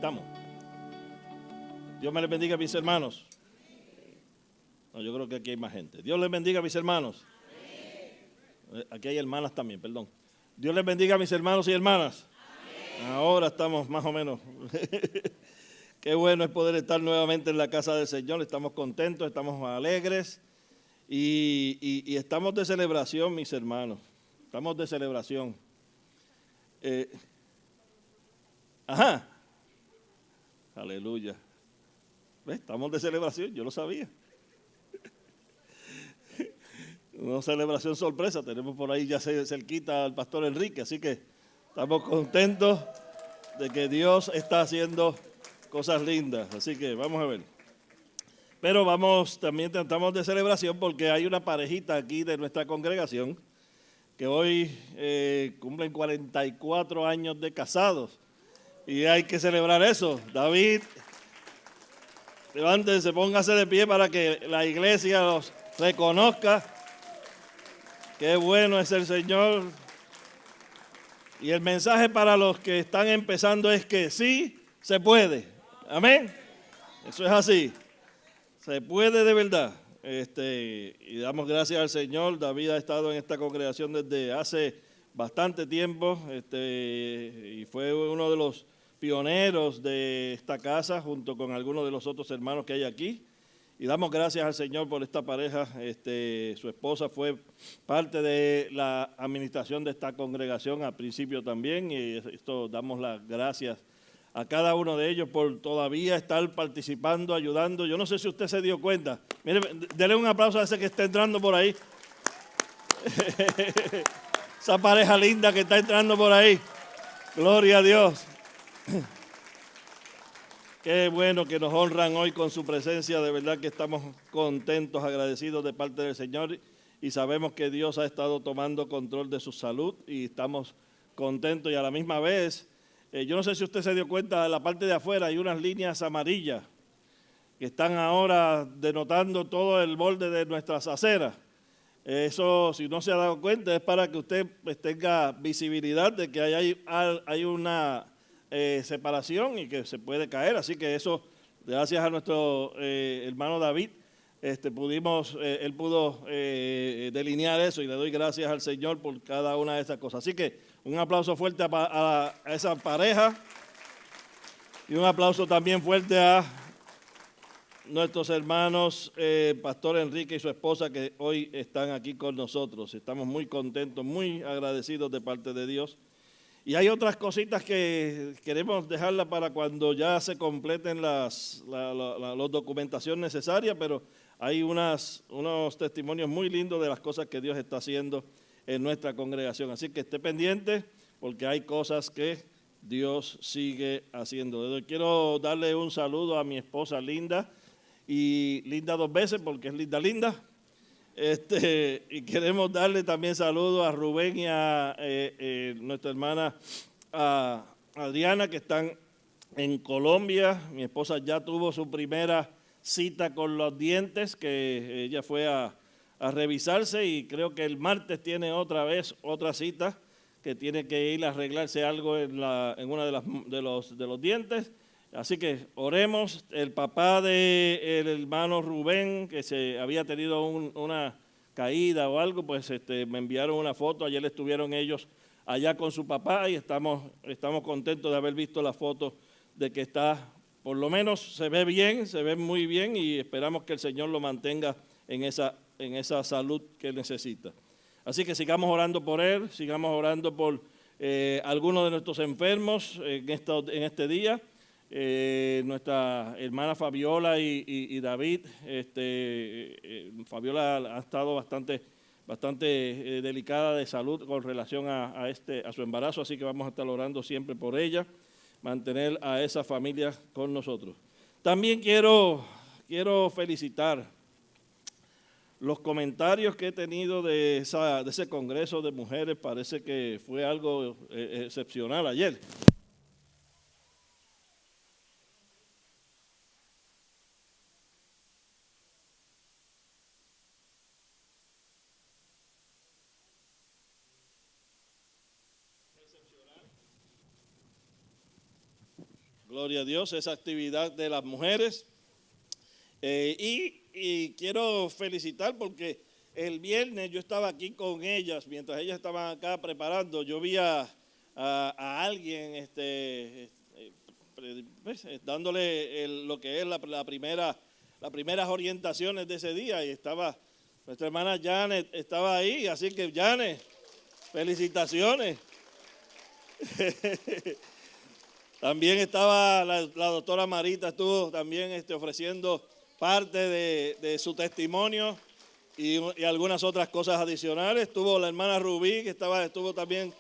Estamos. Dios me les bendiga, mis hermanos. No, yo creo que aquí hay más gente. Dios les bendiga, mis hermanos. Aquí hay hermanas también, perdón. Dios les bendiga, mis hermanos y hermanas. Ahora estamos más o menos. Qué bueno es poder estar nuevamente en la casa del Señor. Estamos contentos, estamos alegres y estamos de celebración, mis hermanos. Estamos de celebración. Ajá. Aleluya. ¿Ves? Estamos de celebración, yo lo sabía. Una celebración sorpresa. Tenemos por ahí ya cerquita al pastor Enrique, así que estamos contentos de que Dios está haciendo cosas lindas. Así que vamos a ver. Pero también estamos de celebración porque hay una parejita aquí de nuestra congregación que hoy cumplen 44 años de casados. Y hay que celebrar eso. David, levántense, póngase de pie para que la iglesia los reconozca. Qué bueno es el Señor. Y el mensaje para los que están empezando es que sí se puede. Amén. Eso es así. Se puede de verdad. Y damos gracias al Señor. David ha estado en esta congregación desde hace bastante tiempo. Y fue uno de los pioneros de esta casa junto con algunos de los otros hermanos que hay aquí. Y damos gracias al Señor por esta pareja. Su esposa fue parte de la administración de esta congregación al principio también. Y esto damos las gracias a cada uno de ellos por todavía estar participando, ayudando. Yo no sé si usted se dio cuenta. Mire, denle un aplauso a ese que está entrando por ahí. Esa pareja linda que está entrando por ahí. Gloria a Dios. Qué bueno que nos honran hoy con su presencia, de verdad que estamos contentos, agradecidos de parte del Señor y sabemos que Dios ha estado tomando control de su salud y estamos contentos y a la misma vez, yo no sé si usted se dio cuenta, en la parte de afuera hay unas líneas amarillas que están ahora denotando todo el borde de nuestras aceras. Eso, si no se ha dado cuenta, es para que usted tenga visibilidad de que hay una separación y que se puede caer, así que eso, gracias a nuestro hermano David, él pudo delinear eso y le doy gracias al Señor por cada una de esas cosas. Así que un aplauso fuerte a esa pareja y un aplauso también fuerte a nuestros hermanos Pastor Enrique y su esposa que hoy están aquí con nosotros. Estamos muy contentos, muy agradecidos de parte de Dios. Y hay otras cositas que queremos dejarlas para cuando ya se completen las documentación necesarias, pero hay unos testimonios muy lindos de las cosas que Dios está haciendo en nuestra congregación. Así que esté pendiente porque hay cosas que Dios sigue haciendo. Quiero darle un saludo a mi esposa Linda, y Linda dos veces porque es linda. Y queremos darle también saludos a Rubén y a nuestra hermana Adriana que están en Colombia. Mi esposa ya tuvo su primera cita con los dientes, que ella fue a revisarse y creo que el martes tiene otra cita que tiene que ir a arreglarse algo en una de los dientes. Así que oremos. El papá del hermano Rubén, que se había tenido una caída o algo, pues me enviaron una foto. Ayer estuvieron ellos allá con su papá y estamos contentos de haber visto la foto de que está, por lo menos se ve bien, se ve muy bien y esperamos que el Señor lo mantenga en esa salud que necesita. Así que sigamos orando por él, sigamos orando por algunos de nuestros enfermos en este día. Nuestra hermana Fabiola y David, Fabiola ha estado bastante delicada de salud con relación a su embarazo, así que vamos a estar orando siempre por ella, mantener a esa familia con nosotros. También quiero felicitar los comentarios que he tenido de ese congreso de mujeres. Parece que fue algo excepcional ayer. Gloria a Dios, esa actividad de las mujeres. Y quiero felicitar porque el viernes yo estaba aquí con ellas, mientras ellas estaban acá preparando, yo vi a alguien pues, dándole lo que es las primeras orientaciones de ese día, y estaba nuestra hermana Janet, estaba ahí, así que Janet, felicitaciones. También estaba la doctora Marita, estuvo también ofreciendo parte de su testimonio y algunas otras cosas adicionales. Estuvo la hermana Rubí, que estuvo también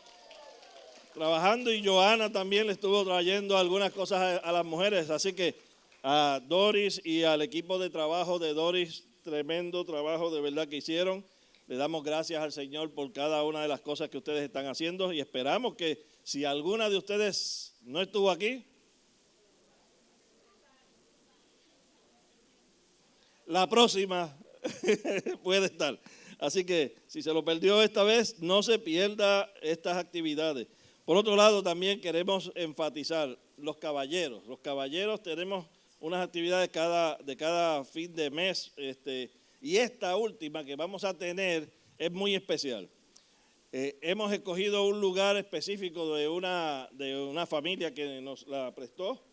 trabajando, y Joana también le estuvo trayendo algunas cosas a las mujeres. Así que a Doris y al equipo de trabajo de Doris, tremendo trabajo de verdad que hicieron. Le damos gracias al Señor por cada una de las cosas que ustedes están haciendo, y esperamos que si alguna de ustedes no estuvo aquí, la próxima puede estar. Así que si se lo perdió esta vez, no se pierda estas actividades. Por otro lado, también queremos enfatizar los caballeros. Los caballeros tenemos unas actividades de cada fin de mes, y esta última que vamos a tener es muy especial. Hemos escogido un lugar específico de una familia que nos la prestó.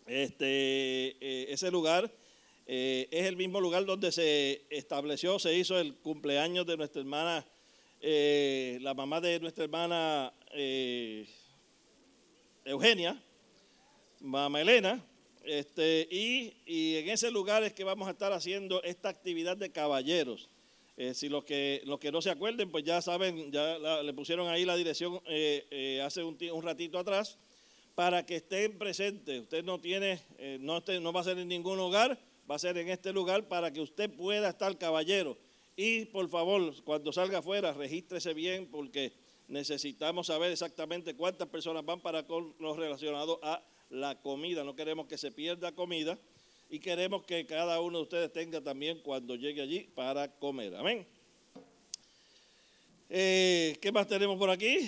Ese lugar es el mismo lugar donde se hizo el cumpleaños de nuestra hermana, la mamá de nuestra hermana Eugenia, mamá Elena, y en ese lugar es que vamos a estar haciendo esta actividad de caballeros. Si los que no se acuerden, pues ya saben, le pusieron ahí la dirección hace un ratito atrás, para que estén presentes. Usted no va a ser en ningún hogar, va a ser en este lugar para que usted pueda estar caballero. Y por favor, cuando salga afuera, regístrese bien, porque necesitamos saber exactamente cuántas personas van para lo relacionado a la comida. No queremos que se pierda comida, y queremos que cada uno de ustedes tenga también cuando llegue allí para comer. Amén. ¿Qué más tenemos por aquí?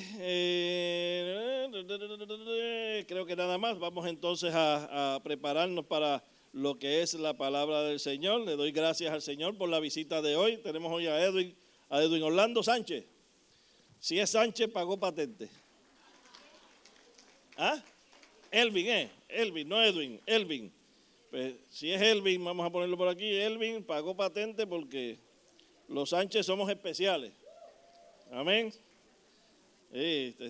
Creo que nada más. Vamos entonces a prepararnos para lo que es la palabra del Señor. Le doy gracias al Señor por la visita de hoy. Tenemos hoy a Edwin Orlando Sánchez. Si es Sánchez, pagó patente. ¿Ah? Elvin, no Edwin, Elvin. Pues, si es Elvin, vamos a ponerlo por aquí. Elvin pagó patente porque los Sánchez somos especiales. Amén.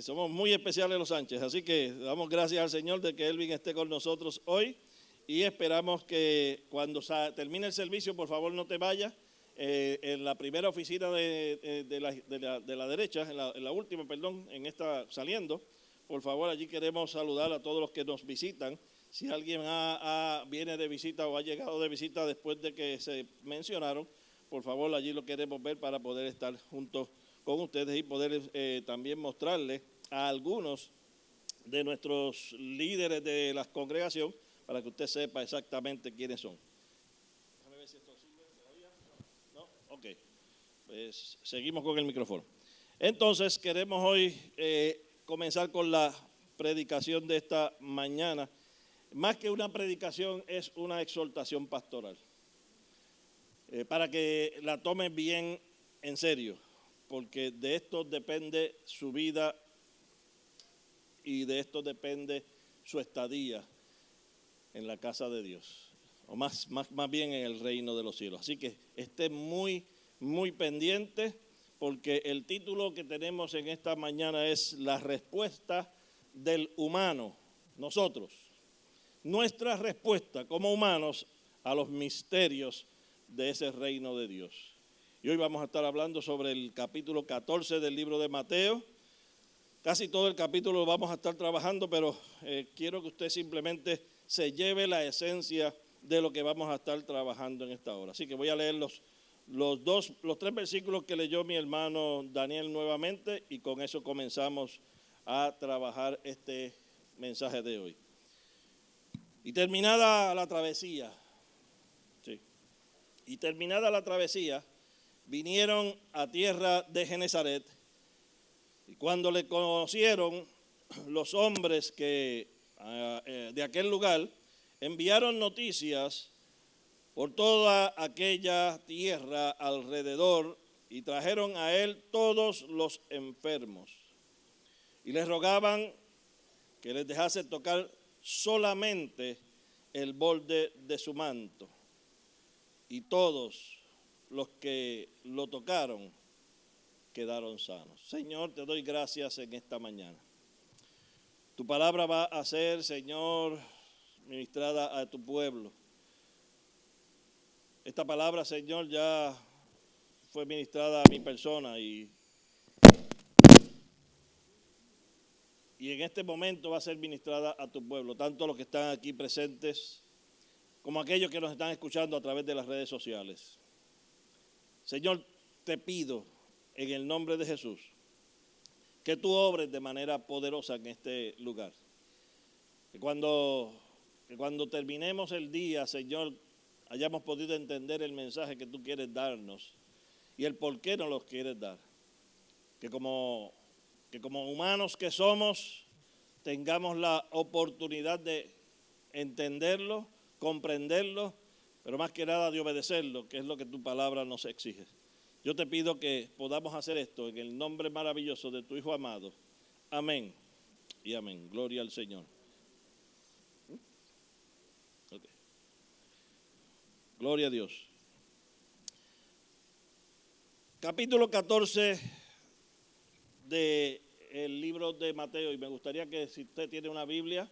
Somos muy especiales los Sánchez, así que damos gracias al Señor de que Elvin esté con nosotros hoy, y esperamos que cuando termine el servicio, por favor no te vayas, en la primera oficina de la derecha, en la última, perdón, en esta saliendo, por favor, allí queremos saludar a todos los que nos visitan. Si alguien viene de visita o ha llegado de visita después de que se mencionaron, por favor, allí lo queremos ver para poder estar juntos con ustedes y poder también mostrarles a algunos de nuestros líderes de la congregación, para que usted sepa exactamente quiénes son. Déjame ver si esto sirve todavía. ¿No? Ok. Pues seguimos con el micrófono. Entonces, queremos hoy comenzar con la predicación de esta mañana. Más que una predicación, es una exhortación pastoral. Para que la tomen bien en serio, porque de esto depende su vida y de esto depende su estadía en la casa de Dios, o más bien en el reino de los cielos. Así que esté muy, muy pendiente, porque el título que tenemos en esta mañana es la respuesta del humano, nosotros, nuestra respuesta como humanos a los misterios de ese reino de Dios. Y hoy vamos a estar hablando sobre el capítulo 14 del libro de Mateo. Casi todo el capítulo lo vamos a estar trabajando, pero quiero que usted simplemente se lleve la esencia de lo que vamos a estar trabajando en esta hora. Así que voy a leer los 3 versículos que leyó mi hermano Daniel nuevamente, y con eso comenzamos a trabajar este mensaje de hoy. Y terminada la travesía, vinieron a tierra de Genezaret, y cuando le conocieron los hombres que de aquel lugar enviaron noticias por toda aquella tierra alrededor y trajeron a él todos los enfermos y les rogaban que les dejase tocar solamente el borde de su manto. Y todos los que lo tocaron quedaron sanos. Señor, te doy gracias en esta mañana. Tu palabra va a ser, Señor, ministrada a tu pueblo. Esta palabra, Señor, ya fue ministrada a mi persona y en este momento va a ser ministrada a tu pueblo, tanto los que están aquí presentes como aquellos que nos están escuchando a través de las redes sociales. Señor, te pido en el nombre de Jesús que tú obres de manera poderosa en este lugar. Que cuando terminemos el día, Señor, hayamos podido entender el mensaje que tú quieres darnos y el por qué nos lo quieres dar. Que como humanos que somos, tengamos la oportunidad de entenderlo, comprenderlo, pero más que nada de obedecerlo, que es lo que tu palabra nos exige. Yo te pido que podamos hacer esto en el nombre maravilloso de tu Hijo amado. Amén y amén. Gloria al Señor. Okay. Gloria a Dios. Capítulo 14 del libro de Mateo, y me gustaría que si usted tiene una Biblia,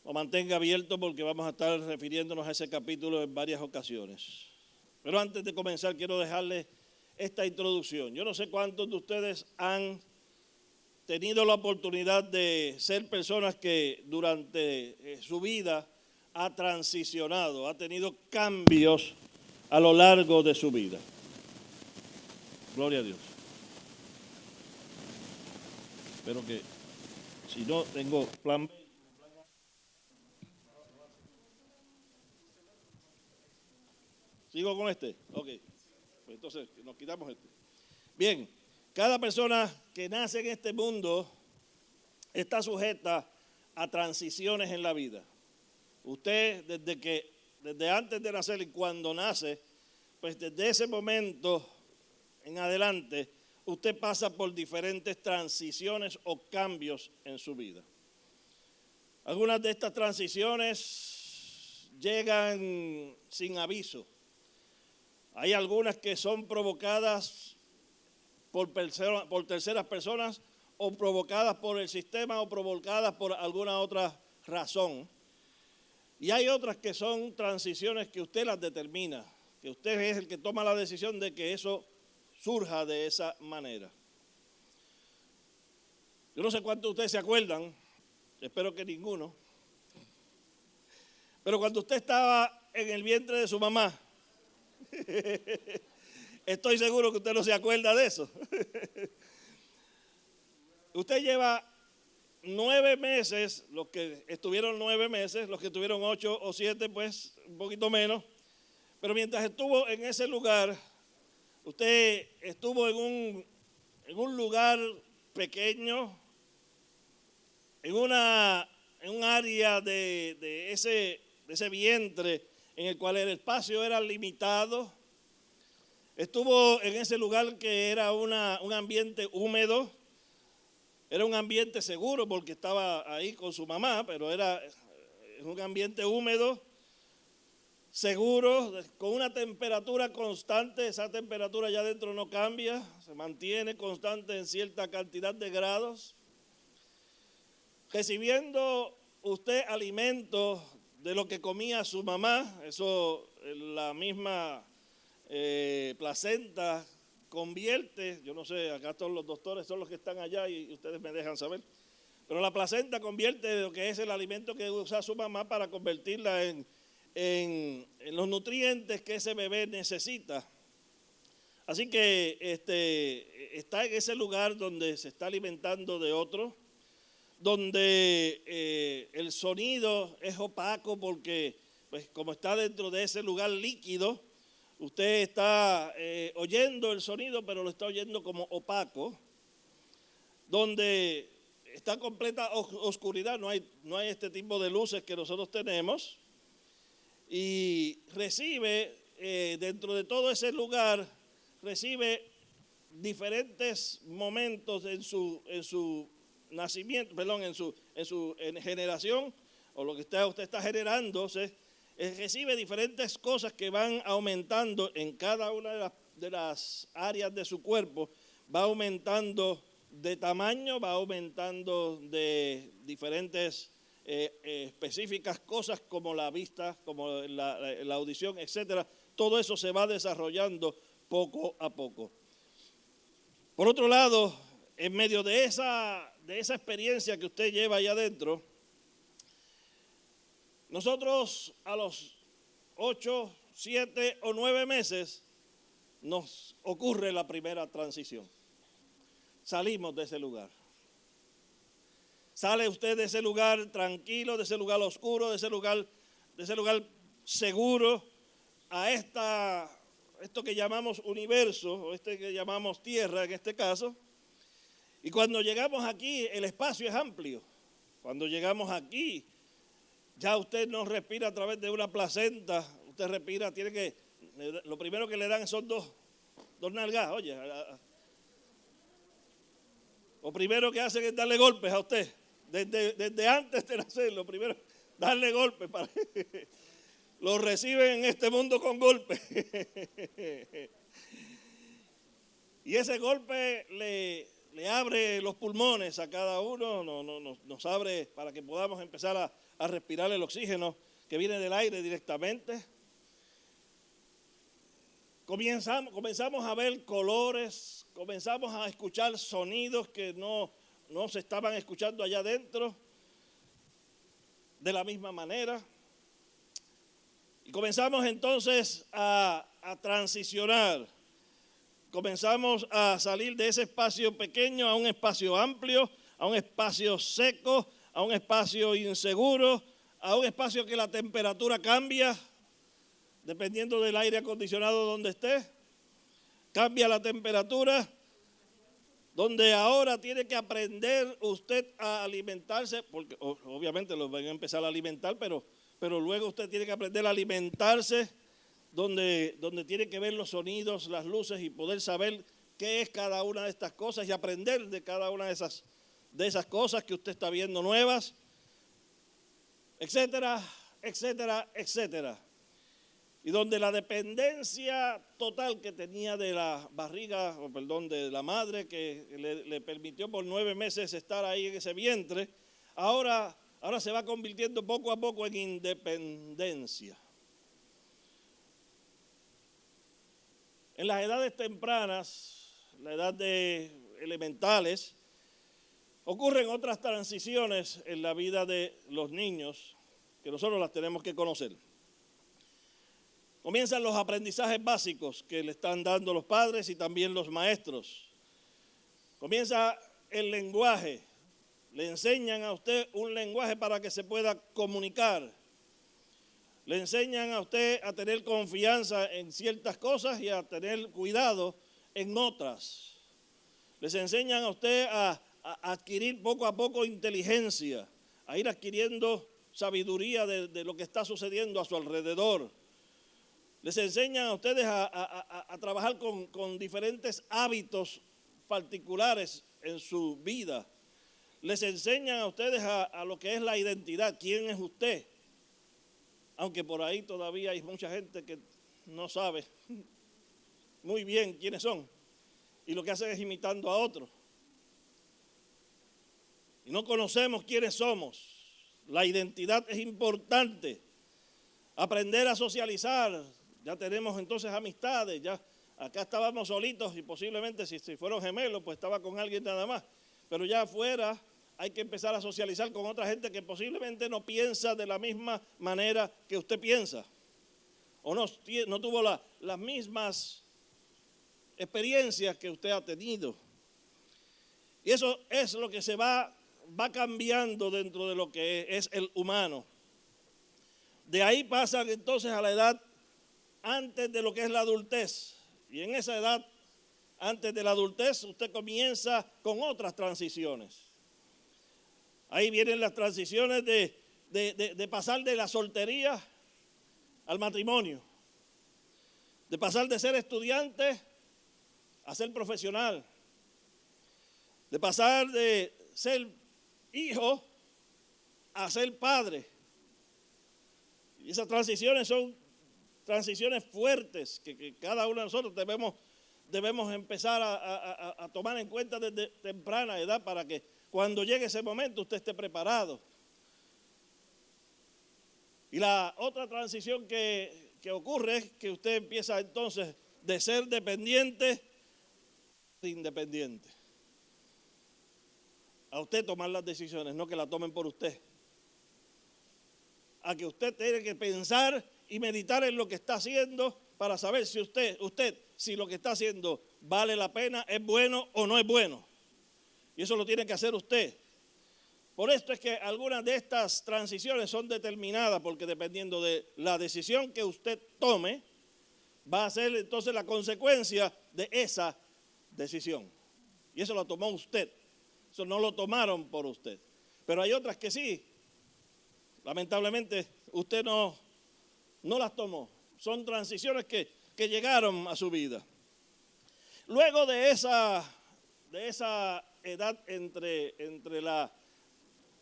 lo mantenga abierto porque vamos a estar refiriéndonos a ese capítulo en varias ocasiones. Pero antes de comenzar quiero dejarles esta introducción. Yo no sé cuántos de ustedes han tenido la oportunidad de ser personas que durante su vida ha transicionado, ha tenido cambios a lo largo de su vida. Gloria a Dios. Espero que, si no, tengo plan B. ¿Sigo con este? Ok. Pues entonces, nos quitamos este. Bien, cada persona que nace en este mundo está sujeta a transiciones en la vida. Usted, desde antes de nacer y cuando nace, pues desde ese momento en adelante, usted pasa por diferentes transiciones o cambios en su vida. Algunas de estas transiciones llegan sin aviso. Hay algunas que son provocadas por terceras personas o provocadas por el sistema o provocadas por alguna otra razón. Y hay otras que son transiciones que usted las determina, que usted es el que toma la decisión de que eso surja de esa manera. Yo no sé cuántos de ustedes se acuerdan, espero que ninguno, pero cuando usted estaba en el vientre de su mamá, estoy seguro que usted no se acuerda de eso. Usted lleva 9 meses, los que estuvieron 9 meses, los que tuvieron 8 o 7, pues un poquito menos. Pero mientras estuvo en ese lugar, usted estuvo en un lugar pequeño, en un área de ese vientre, en el cual el espacio era limitado. Estuvo en ese lugar que era un ambiente húmedo, era un ambiente seguro porque estaba ahí con su mamá, pero era un ambiente húmedo, seguro, con una temperatura constante. Esa temperatura allá adentro no cambia, se mantiene constante en cierta cantidad de grados. Recibiendo usted alimentos de lo que comía su mamá, eso la misma placenta convierte, yo no sé, acá todos los doctores son los que están allá y ustedes me dejan saber, pero la placenta convierte lo que es el alimento que usa su mamá para convertirla en los nutrientes que ese bebé necesita. Así que está en ese lugar donde se está alimentando de otro, donde el sonido es opaco porque, pues, como está dentro de ese lugar líquido, usted está oyendo el sonido, pero lo está oyendo como opaco, donde está completa oscuridad, no hay este tipo de luces que nosotros tenemos, y recibe, dentro de todo ese lugar, recibe diferentes momentos en su nacimiento, perdón, en su generación, o lo que usted está generándose, recibe diferentes cosas que van aumentando en cada una de las áreas de su cuerpo, va aumentando de tamaño, va aumentando de diferentes específicas cosas como la vista, como la audición, etcétera. Todo eso se va desarrollando poco a poco. Por otro lado, en medio de esa experiencia que usted lleva allá adentro, nosotros a los 8, 7 o 9 meses nos ocurre la primera transición. Salimos de ese lugar. Sale usted de ese lugar tranquilo, de ese lugar oscuro, de ese lugar seguro, a esto que llamamos universo, o que llamamos tierra en este caso. Y cuando llegamos aquí, el espacio es amplio. Cuando llegamos aquí, ya usted no respira a través de una placenta, usted respira, lo primero que le dan son dos nalgas, oye. Lo primero que hacen es darle golpes a usted. Desde antes de nacer, lo primero, darle golpes. Lo reciben en este mundo con golpes. Y ese golpe le abre los pulmones a cada uno, nos abre para que podamos empezar a respirar el oxígeno que viene del aire directamente. Comenzamos a ver colores, comenzamos a escuchar sonidos que no se estaban escuchando allá adentro de la misma manera. Y comenzamos entonces a transicionar. Comenzamos a salir de ese espacio pequeño a un espacio amplio, a un espacio seco, a un espacio inseguro, a un espacio que la temperatura cambia, dependiendo del aire acondicionado donde esté. Cambia la temperatura, donde ahora tiene que aprender usted a alimentarse, porque obviamente lo van a empezar a alimentar, pero luego usted tiene que aprender a alimentarse, donde tiene que ver los sonidos, las luces y poder saber qué es cada una de estas cosas y aprender de cada una de esas cosas que usted está viendo nuevas, etcétera, etcétera, etcétera. Y donde la dependencia total que tenía de la barriga, de la madre que le permitió por 9 meses estar ahí en ese vientre, ahora se va convirtiendo poco a poco en independencia. En las edades tempranas, la edad de elementales, ocurren otras transiciones en la vida de los niños que nosotros las tenemos que conocer. Comienzan los aprendizajes básicos que le están dando los padres y también los maestros. Comienza el lenguaje. Le enseñan a usted un lenguaje para que se pueda comunicar. Le enseñan a usted a tener confianza en ciertas cosas y a tener cuidado en otras. Les enseñan a usted a adquirir poco a poco inteligencia, a ir adquiriendo sabiduría de lo que está sucediendo a su alrededor. Les enseñan a ustedes a trabajar con diferentes hábitos particulares en su vida. Les enseñan a ustedes a lo que es la identidad, quién es usted. Aunque por ahí todavía hay mucha gente que no sabe muy bien quiénes son. Y lo que hacen es imitando a otros. Y no conocemos quiénes somos. La identidad es importante. Aprender a socializar. Ya tenemos entonces amistades. Ya acá estábamos solitos y posiblemente si fueron gemelos, pues estaba con alguien nada más. Pero ya afuera hay que empezar a socializar con otra gente que posiblemente no piensa de la misma manera que usted piensa. O no tuvo las mismas experiencias que usted ha tenido. Y eso es lo que se va cambiando dentro de lo que es el humano. De ahí pasan entonces a la edad antes de lo que es la adultez. Y en esa edad, antes de la adultez, usted comienza con otras transiciones. Ahí vienen las transiciones de pasar de la soltería al matrimonio, de pasar de ser estudiante a ser profesional, de pasar de ser hijo a ser padre. Y esas transiciones son transiciones fuertes que cada uno de nosotros debemos empezar a tomar en cuenta desde temprana edad para que cuando llegue ese momento usted esté preparado. Y la otra transición que ocurre es que usted empieza entonces de ser dependiente a independiente. A usted tomar las decisiones, no que las tomen por usted. A que usted tiene que pensar y meditar en lo que está haciendo para saber si si lo que está haciendo vale la pena, es bueno o no es bueno. Y eso lo tiene que hacer usted. Por esto es que algunas de estas transiciones son determinadas, porque dependiendo de la decisión que usted tome, va a ser entonces la consecuencia de esa decisión. Y eso lo tomó usted. Eso no lo tomaron por usted. Pero hay otras que sí. Lamentablemente usted no las tomó. Son transiciones que llegaron a su vida. Luego de esa edad entre la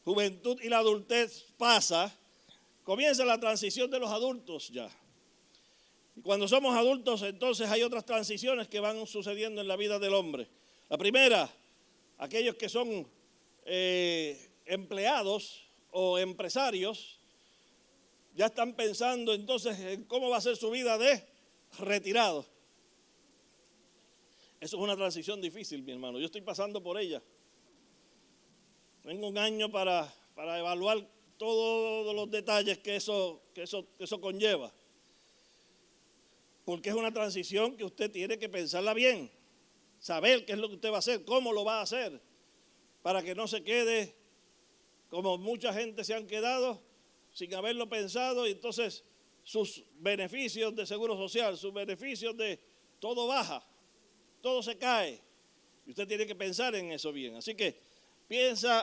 juventud y la adultez comienza la transición de los adultos ya. Y cuando somos adultos, entonces hay otras transiciones que van sucediendo en la vida del hombre. La primera, aquellos que son empleados o empresarios, ya están pensando entonces en cómo va a ser su vida de retirado. Eso es una transición difícil, mi hermano. Yo estoy pasando por ella. Tengo un año para evaluar todos los detalles que eso conlleva. Porque es una transición que usted tiene que pensarla bien. Saber qué es lo que usted va a hacer, cómo lo va a hacer, para que no se quede como mucha gente se han quedado sin haberlo pensado, y entonces sus beneficios de seguro social, sus beneficios de todo baja, todo se cae. Y usted tiene que pensar en eso bien. Así que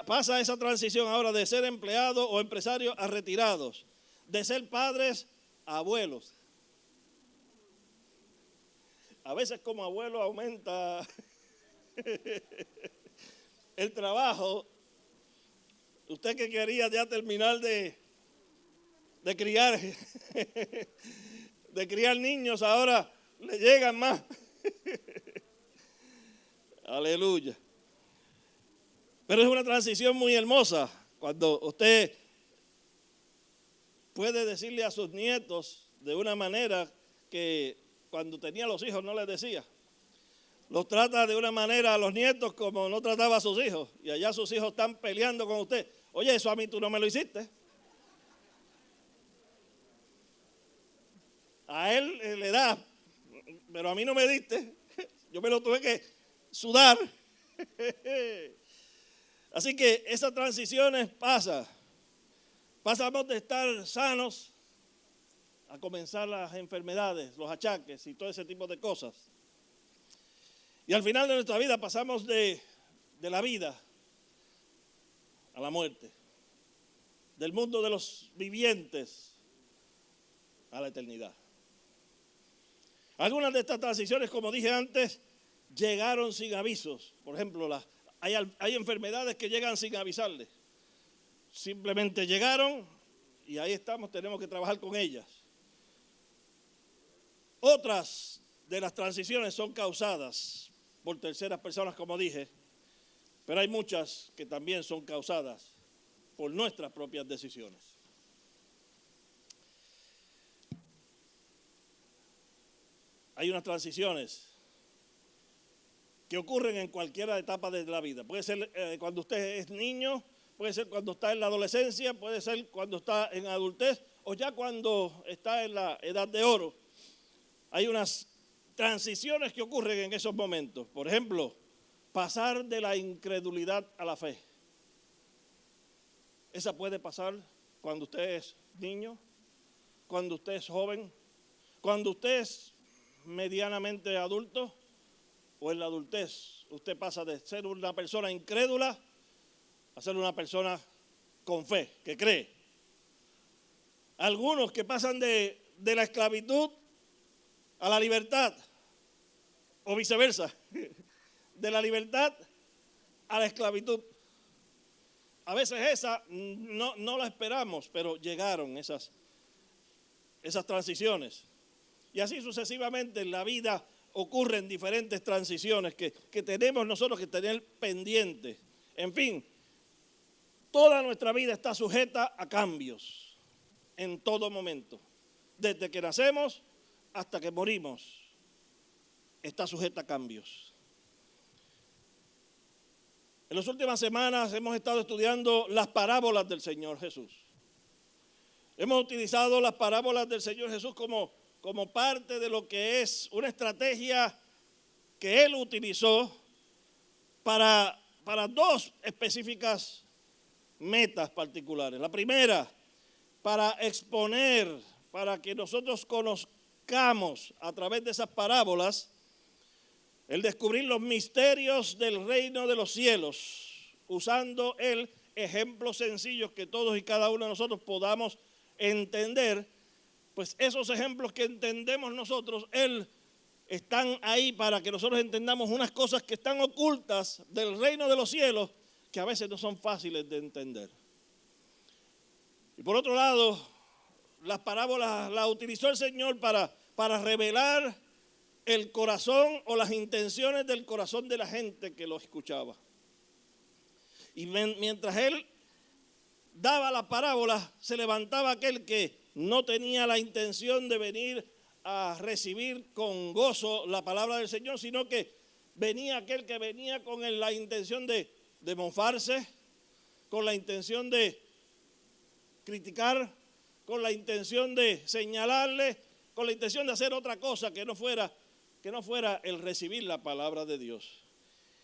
pasa esa transición ahora de ser empleado o empresario a retirados, de ser padres a abuelos. A veces como abuelo aumenta el trabajo. Usted que quería ya terminar de criar, de criar niños, ahora le llegan más. Aleluya. Pero es una transición muy hermosa cuando usted puede decirle a sus nietos de una manera que cuando tenía los hijos no les decía. Los trata de una manera a los nietos como no trataba a sus hijos. Y allá sus hijos están peleando con usted. Oye, eso a mí tú no me lo hiciste. A él le da, pero a mí no me diste. Yo me lo tuve que sudar. Así que esas transiciones pasamos de estar sanos a comenzar las enfermedades, los achaques y todo ese tipo de cosas. Y al final de nuestra vida pasamos de la vida a la muerte, del mundo de los vivientes a la eternidad. Algunas de estas transiciones, como dije antes, llegaron sin avisos. Por ejemplo, hay enfermedades que llegan sin avisarles. Simplemente llegaron y ahí estamos, tenemos que trabajar con ellas. Otras de las transiciones son causadas por terceras personas, como dije, pero hay muchas que también son causadas por nuestras propias decisiones. Hay unas transiciones que ocurren en cualquier etapa de la vida. Puede ser cuando usted es niño, puede ser cuando está en la adolescencia, puede ser cuando está en adultez o ya cuando está en la edad de oro. Hay unas transiciones que ocurren en esos momentos. Por ejemplo, pasar de la incredulidad a la fe. Esa puede pasar cuando usted es niño, cuando usted es joven, cuando usted es medianamente adulto o en la adultez. Usted pasa de ser una persona incrédula a ser una persona con fe, que cree. Algunos que pasan de la esclavitud a la libertad, o viceversa, de la libertad a la esclavitud. A veces esa no la esperamos, pero llegaron esas transiciones. Y así sucesivamente en la vida ocurren diferentes transiciones que tenemos nosotros que tener pendientes. En fin, toda nuestra vida está sujeta a cambios en todo momento. Desde que nacemos hasta que morimos, está sujeta a cambios. En las últimas semanas hemos estado estudiando las parábolas del Señor Jesús. Hemos utilizado las parábolas del Señor Jesús como parte de lo que es una estrategia que Él utilizó para dos específicas metas particulares. La primera, para exponer, para que nosotros conozcamos a través de esas parábolas el descubrir los misterios del reino de los cielos, usando el ejemplos sencillos que todos y cada uno de nosotros podamos entender. Pues esos ejemplos que entendemos nosotros, están ahí para que nosotros entendamos unas cosas que están ocultas del reino de los cielos, que a veces no son fáciles de entender. Y por otro lado, las parábolas las utilizó el Señor para revelar el corazón o las intenciones del corazón de la gente que lo escuchaba. Y mientras Él daba la parábola, se levantaba aquel que no tenía la intención de venir a recibir con gozo la palabra del Señor, sino que venía aquel que venía con la intención de mofarse, con la intención de criticar, con la intención de señalarle, con la intención de hacer otra cosa que no fuera el recibir la palabra de Dios.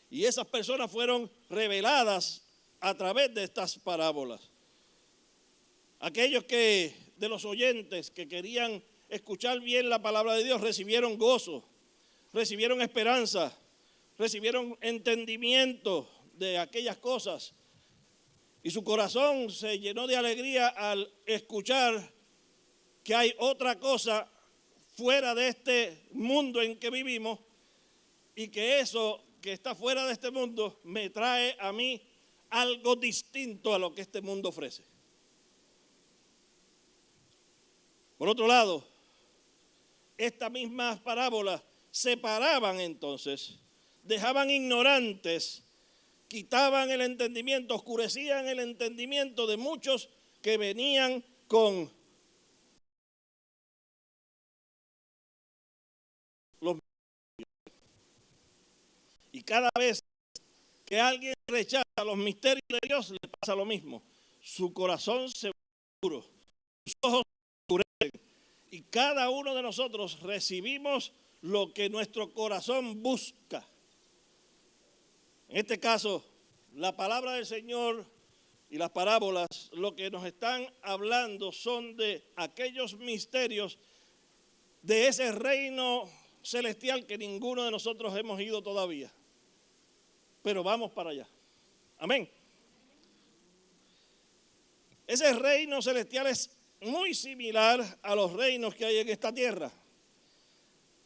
Y esas personas fueron reveladas a través de estas parábolas. Aquellos de los oyentes que querían escuchar bien la palabra de Dios recibieron gozo, recibieron esperanza, recibieron entendimiento de aquellas cosas. Y su corazón se llenó de alegría al escuchar que hay otra cosa fuera de este mundo en que vivimos y que eso que está fuera de este mundo me trae a mí algo distinto a lo que este mundo ofrece. Por otro lado, estas mismas parábolas separaban entonces, dejaban ignorantes, quitaban el entendimiento, oscurecían el entendimiento de muchos que venían con los... Y cada vez que alguien rechaza los misterios de Dios, le pasa lo mismo. Su corazón se vuelve oscuro, sus ojos se oscurecen. Y cada uno de nosotros recibimos lo que nuestro corazón busca. En este caso, la palabra del Señor y las parábolas, lo que nos están hablando son de aquellos misterios de ese reino celestial que ninguno de nosotros hemos ido todavía. Pero vamos para allá. Amén. Ese reino celestial es muy similar a los reinos que hay en esta tierra.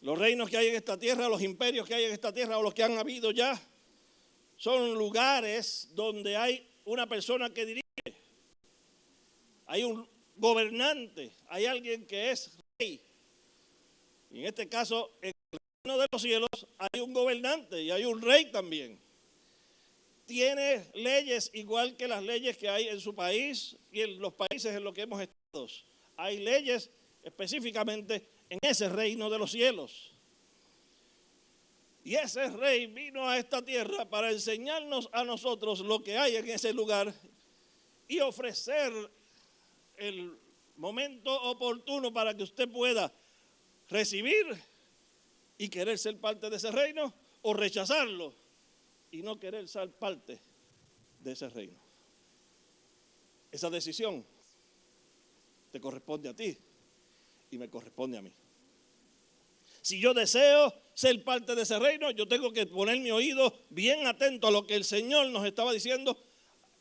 Los reinos que hay en esta tierra, los imperios que hay en esta tierra o los que han habido ya, son lugares donde hay una persona que dirige. Hay un gobernante, hay alguien que es rey. Y en este caso, en el reino de los cielos hay un gobernante y hay un rey también. Tiene leyes igual que las leyes que hay en su país y en los países en los que hemos estado. Hay leyes específicamente en ese reino de los cielos. Y ese rey vino a esta tierra para enseñarnos a nosotros lo que hay en ese lugar y ofrecer el momento oportuno para que usted pueda recibir y querer ser parte de ese reino o rechazarlo y no querer ser parte de ese reino. Esa decisión te corresponde a ti y me corresponde a mí. Si yo deseo ser parte de ese reino, yo tengo que poner mi oído bien atento a lo que el Señor nos estaba diciendo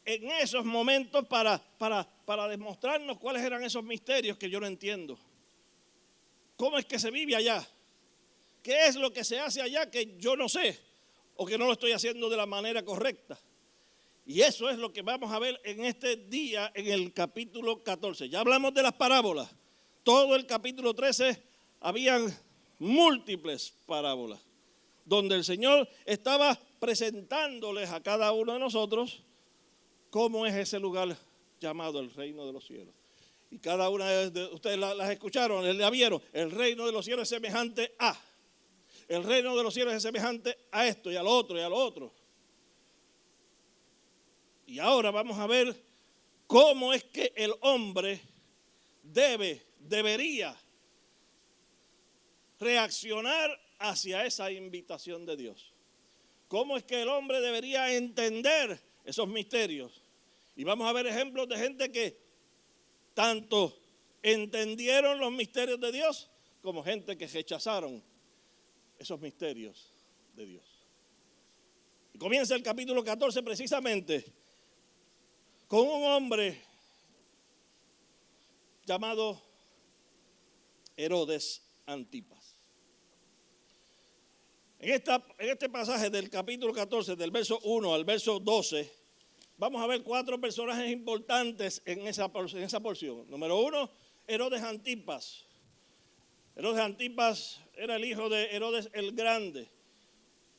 en esos momentos para demostrarnos cuáles eran esos misterios que yo no entiendo. ¿Cómo es que se vive allá? ¿Qué es lo que se hace allá que yo no sé o que no lo estoy haciendo de la manera correcta? Y eso es lo que vamos a ver en este día en el capítulo 14. Ya hablamos de las parábolas. Todo el capítulo 13 habían múltiples parábolas, donde el Señor estaba presentándoles a cada uno de nosotros cómo es ese lugar llamado el reino de los cielos. Y cada una de ustedes las escucharon, la vieron. El reino de los cielos es semejante a. El reino de los cielos es semejante a esto y a lo otro y a lo otro. Y ahora vamos a ver cómo es que el hombre debería reaccionar hacia esa invitación de Dios. Cómo es que el hombre debería entender esos misterios. Y vamos a ver ejemplos de gente que tanto entendieron los misterios de Dios como gente que rechazaron esos misterios de Dios. Y comienza el capítulo 14 precisamente con un hombre llamado Herodes Antipas. En este pasaje del capítulo 14, del verso 1 al verso 12, vamos a ver 4 personajes importantes en esa porción. Número 1, Herodes Antipas. Herodes Antipas era el hijo de Herodes el Grande.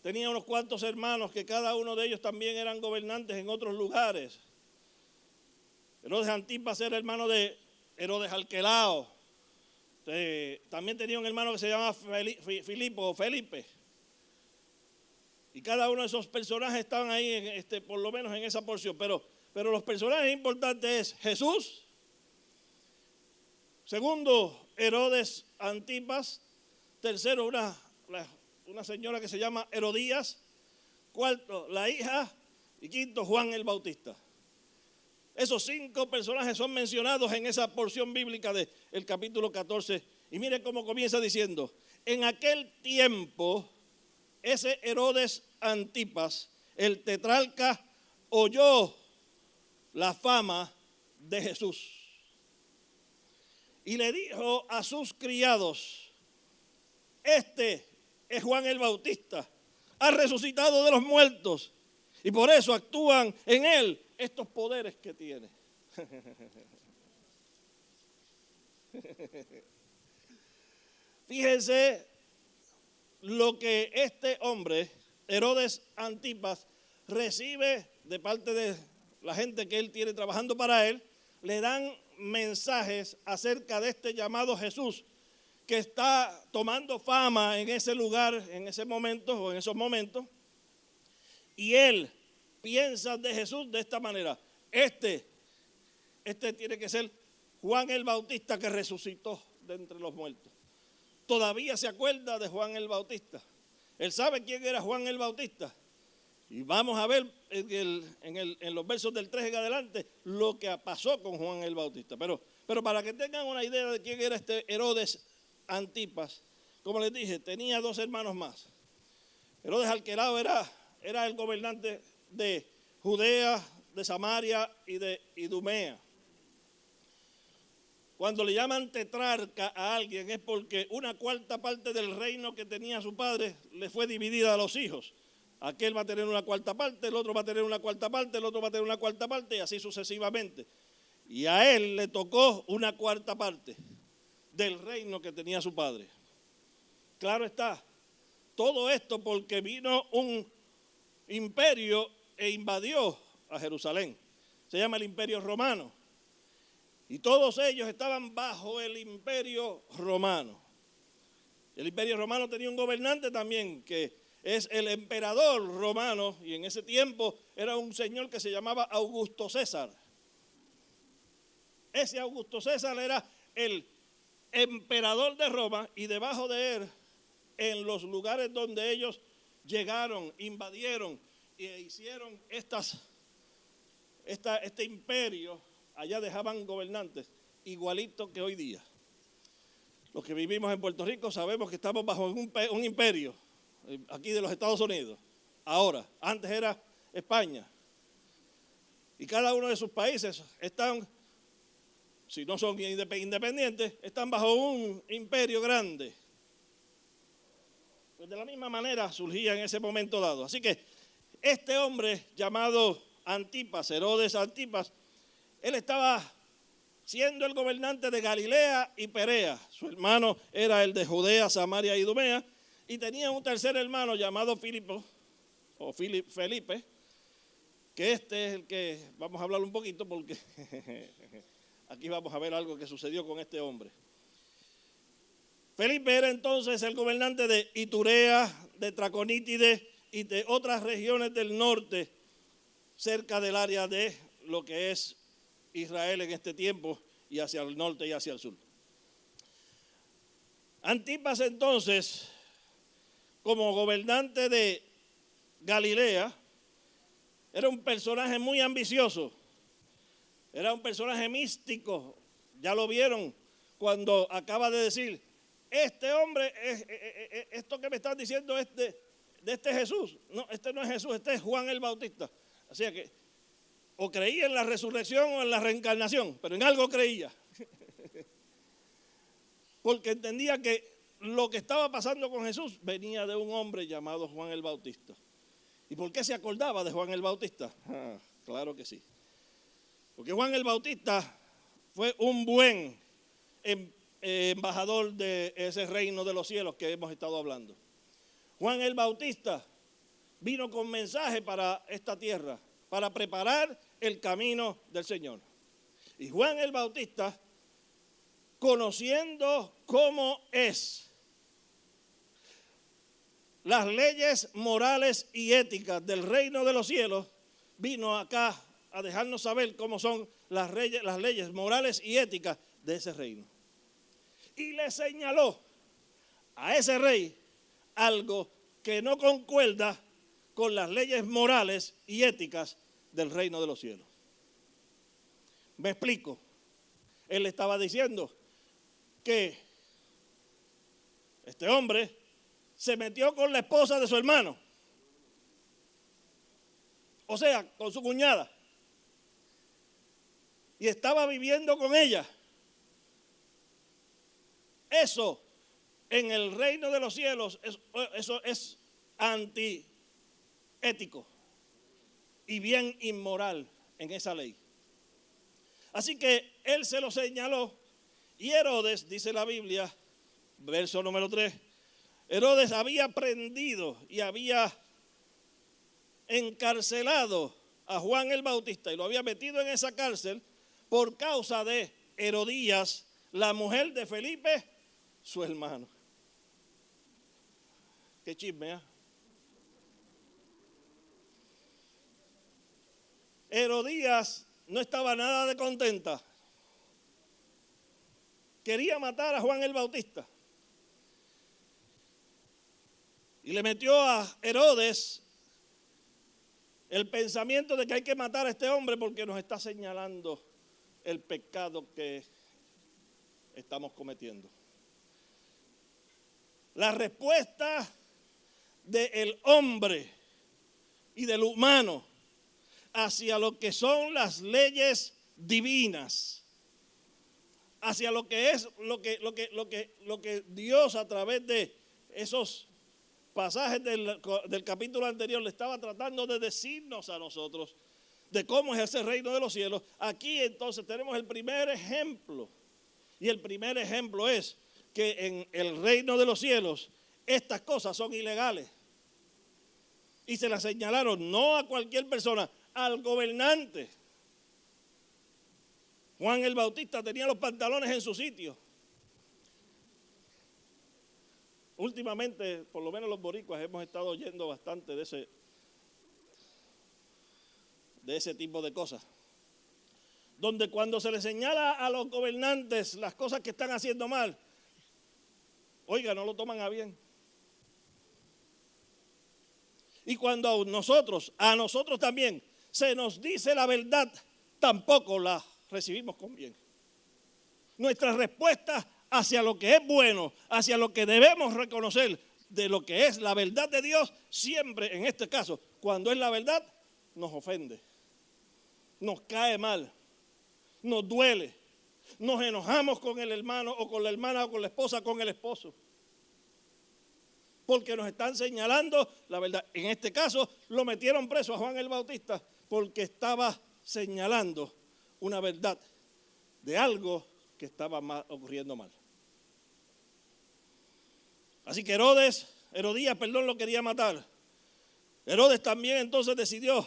Tenía unos cuantos hermanos que cada uno de ellos también eran gobernantes en otros lugares. Herodes Antipas era hermano de Herodes Arquelao. También tenía un hermano que se llamaba Felipe. Y cada uno de esos personajes estaban ahí, por lo menos en esa porción. Pero los personajes importantes es Jesús. Segundo, Herodes Antipas. Tercero, una señora que se llama Herodías. Cuarto, la hija. Y quinto, Juan el Bautista. Esos 5 personajes son mencionados en esa porción bíblica del capítulo 14. Y mire cómo comienza diciendo: en aquel tiempo, ese Herodes Antipas, el tetrarca, oyó la fama de Jesús. Y le dijo a sus criados: este es Juan el Bautista, ha resucitado de los muertos. Y por eso actúan en él estos poderes que tiene. Fíjense lo que este hombre, Herodes Antipas, recibe de parte de la gente que él tiene trabajando para él. Le dan mensajes acerca de este llamado Jesús, que está tomando fama en ese lugar, en ese momento o en esos momentos. Y él piensa de Jesús de esta manera: este tiene que ser Juan el Bautista que resucitó de entre los muertos. Todavía se acuerda de Juan el Bautista. Él sabe quién era Juan el Bautista. Y vamos a ver en los versos del 3 en adelante lo que pasó con Juan el Bautista. Pero para que tengan una idea de quién era este Herodes Antipas, como les dije, tenía 2 hermanos más. Herodes Arquelao era el gobernante de Judea, de Samaria y de Idumea. Cuando le llaman tetrarca a alguien es porque una cuarta parte del reino que tenía su padre le fue dividida a los hijos. Aquel va a tener una cuarta parte, el otro va a tener una cuarta parte, el otro va a tener una cuarta parte y así sucesivamente. Y a él le tocó una cuarta parte del reino que tenía su padre. Claro está, todo esto porque vino un imperio e invadió a Jerusalén. Se llama el Imperio Romano. Y todos ellos estaban bajo el Imperio Romano. El Imperio Romano tenía un gobernante también, que es el emperador romano, y en ese tiempo era un señor que se llamaba Augusto César. Ese Augusto César era el emperador de Roma, y debajo de él, en los lugares donde ellos llegaron, invadieron e hicieron este imperio, allá dejaban gobernantes igualitos que hoy día. Los que vivimos en Puerto Rico sabemos que estamos bajo un imperio, aquí de los Estados Unidos. Ahora, antes era España. Y cada uno de sus países están, si no son independientes, están bajo un imperio grande. Pues de la misma manera surgía en ese momento dado. Así que este hombre llamado Antipas, Herodes Antipas, él estaba siendo el gobernante de Galilea y Perea. Su hermano era el de Judea, Samaria y Idumea. Y tenía un tercer hermano llamado Felipe, que este es el que vamos a hablar un poquito porque aquí vamos a ver algo que sucedió con este hombre. Felipe era entonces el gobernante de Iturea, de Traconítide y de otras regiones del norte, cerca del área de lo que es Israel en este tiempo y hacia el norte y hacia el sur. Antipas entonces, como gobernante de Galilea, era un personaje muy ambicioso, era un personaje místico. Ya lo vieron cuando acaba de decir, este hombre, esto que me están diciendo es de este Jesús. No, este no es Jesús, este es Juan el Bautista. Así que o creía en la resurrección o en la reencarnación, pero en algo creía. Porque entendía que lo que estaba pasando con Jesús venía de un hombre llamado Juan el Bautista. ¿Y por qué se acordaba de Juan el Bautista? Claro que sí. Porque Juan el Bautista fue un buen embajador de ese reino de los cielos que hemos estado hablando. Juan el Bautista vino con mensaje para esta tierra, para preparar el camino del Señor. Y Juan el Bautista, conociendo cómo es las leyes morales y éticas del reino de los cielos, vino acá a dejarnos saber cómo son las leyes morales y éticas de ese reino. Y le señaló a ese rey algo que no concuerda con las leyes morales y éticas del reino de los cielos. Me explico. Él le estaba diciendo que este hombre se metió con la esposa de su hermano, o sea, con su cuñada, y estaba viviendo con ella. Eso en el reino de los cielos, eso es antiético y bien inmoral en esa ley. Así que él se lo señaló y Herodes, dice la Biblia, verso número 3, Herodes había prendido y había encarcelado a Juan el Bautista y lo había metido en esa cárcel por causa de Herodías, la mujer de Felipe, su hermano. Qué chisme, ¿eh? Herodías no estaba nada de contenta. Quería matar a Juan el Bautista. Y le metió a Herodes el pensamiento de que hay que matar a este hombre porque nos está señalando el pecado que estamos cometiendo. La respuesta del hombre y del humano hacia lo que son las leyes divinas, hacia lo que es lo que Dios a través de esos pasajes del capítulo anterior le estaba tratando de decirnos a nosotros de cómo es ese reino de los cielos. Aquí entonces tenemos el primer ejemplo, y el primer ejemplo es que en el reino de los cielos estas cosas son ilegales y se las señalaron no a cualquier persona, al gobernante. Juan el Bautista tenía los pantalones en su sitio. Últimamente, por lo menos los boricuas, hemos estado oyendo bastante de ese tipo de cosas. Donde cuando se le señala a los gobernantes las cosas que están haciendo mal, oiga, no lo toman a bien. Y cuando a nosotros también, se nos dice la verdad, tampoco la recibimos con bien. Nuestra respuesta hacia lo que es bueno, hacia lo que debemos reconocer de lo que es la verdad de Dios, siempre en este caso, cuando es la verdad, nos ofende. nos cae mal, nos duele, nos enojamos con el hermano o con la hermana o con la esposa, con el esposo. Porque nos están señalando la verdad. En este caso lo metieron preso a Juan el Bautista porque estaba señalando una verdad de algo que estaba ocurriendo mal. Así que Herodías, lo quería matar. Herodes también entonces decidió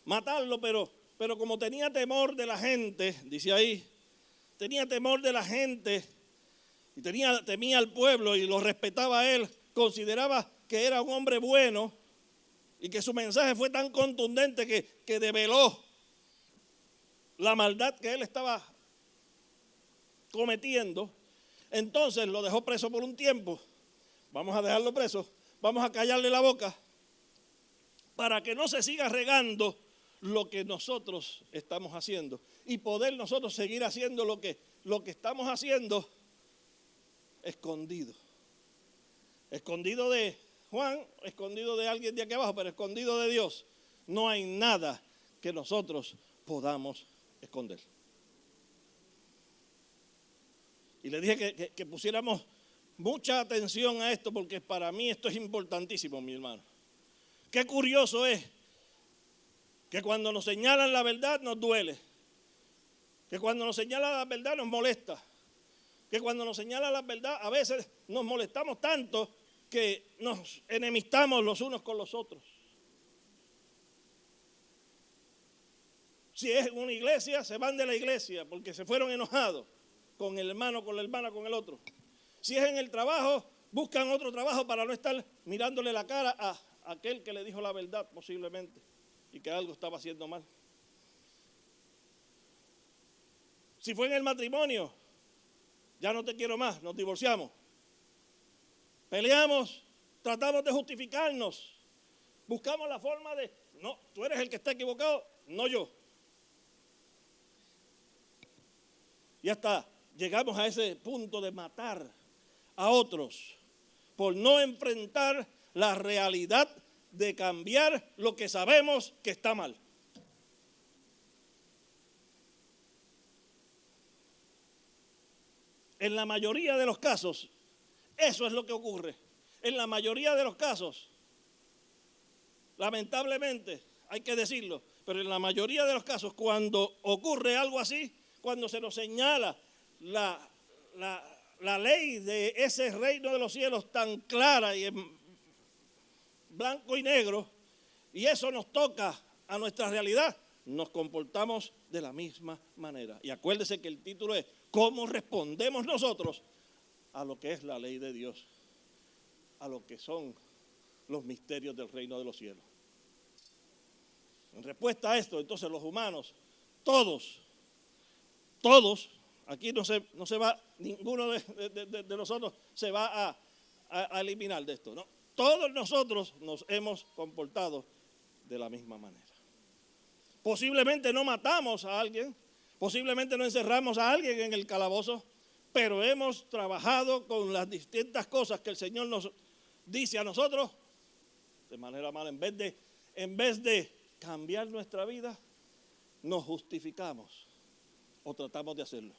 matarlo, pero como tenía temor de la gente, dice ahí, tenía temor de la gente y temía al pueblo y lo respetaba a él, consideraba que era un hombre bueno y que su mensaje fue tan contundente que develó la maldad que él estaba cometiendo. Entonces lo dejó preso por un tiempo. Vamos a dejarlo preso, vamos a callarle la boca para que no se siga regando lo que nosotros estamos haciendo y poder nosotros seguir haciendo lo que estamos haciendo escondido. Escondido de Juan, escondido de alguien de aquí abajo, pero escondido de Dios. No hay nada que nosotros podamos esconder. Y le dije que pusiéramos mucha atención a esto porque para mí esto es importantísimo, mi hermano. Qué curioso es que cuando nos señalan la verdad nos duele, que cuando nos señalan la verdad nos molesta, que cuando nos señalan la verdad a veces nos molestamos tanto que nos enemistamos los unos con los otros. Si es en una iglesia, se van de la iglesia porque se fueron enojados con el hermano, con la hermana, con el otro. Si es en el trabajo, buscan otro trabajo para no estar mirándole la cara a aquel que le dijo la verdad posiblemente y que algo estaba haciendo mal. Si fue en el matrimonio, ya no te quiero más, nos divorciamos. Peleamos, tratamos de justificarnos, buscamos la forma de, no, tú eres el que está equivocado, no yo. Y hasta llegamos a ese punto de matar a otros por no enfrentar la realidad de cambiar lo que sabemos que está mal. En la mayoría de los casos, eso es lo que ocurre. En la mayoría de los casos, lamentablemente, hay que decirlo, pero en la mayoría de los casos, cuando ocurre algo así, cuando se nos señala la ley de ese reino de los cielos tan clara y en blanco y negro, y eso nos toca a nuestra realidad, nos comportamos de la misma manera. Y acuérdese que el título es ¿cómo respondemos nosotros a lo que es la ley de Dios? A lo que son los misterios del reino de los cielos. En respuesta a esto, entonces los humanos, todos, aquí no se va, ninguno de nosotros se va a eliminar de esto, ¿no? Todos nosotros nos hemos comportado de la misma manera. Posiblemente no matamos a alguien, posiblemente no encerramos a alguien en el calabozo, pero hemos trabajado con las distintas cosas que el Señor nos dice a nosotros de manera mala. En vez de cambiar nuestra vida, nos justificamos o tratamos de hacerlo.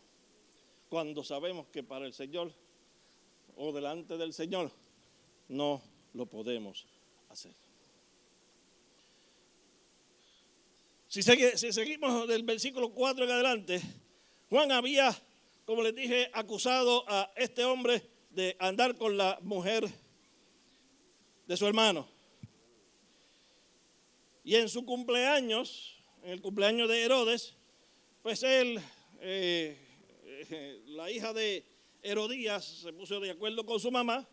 Cuando sabemos que para el Señor o delante del Señor no lo podemos hacer. Si seguimos del versículo 4 en adelante, Juan había, como les dije, acusado a este hombre de andar con la mujer de su hermano. Y en su cumpleaños, en el cumpleaños de Herodes, pues él, la hija de Herodías, se puso de acuerdo con su mamá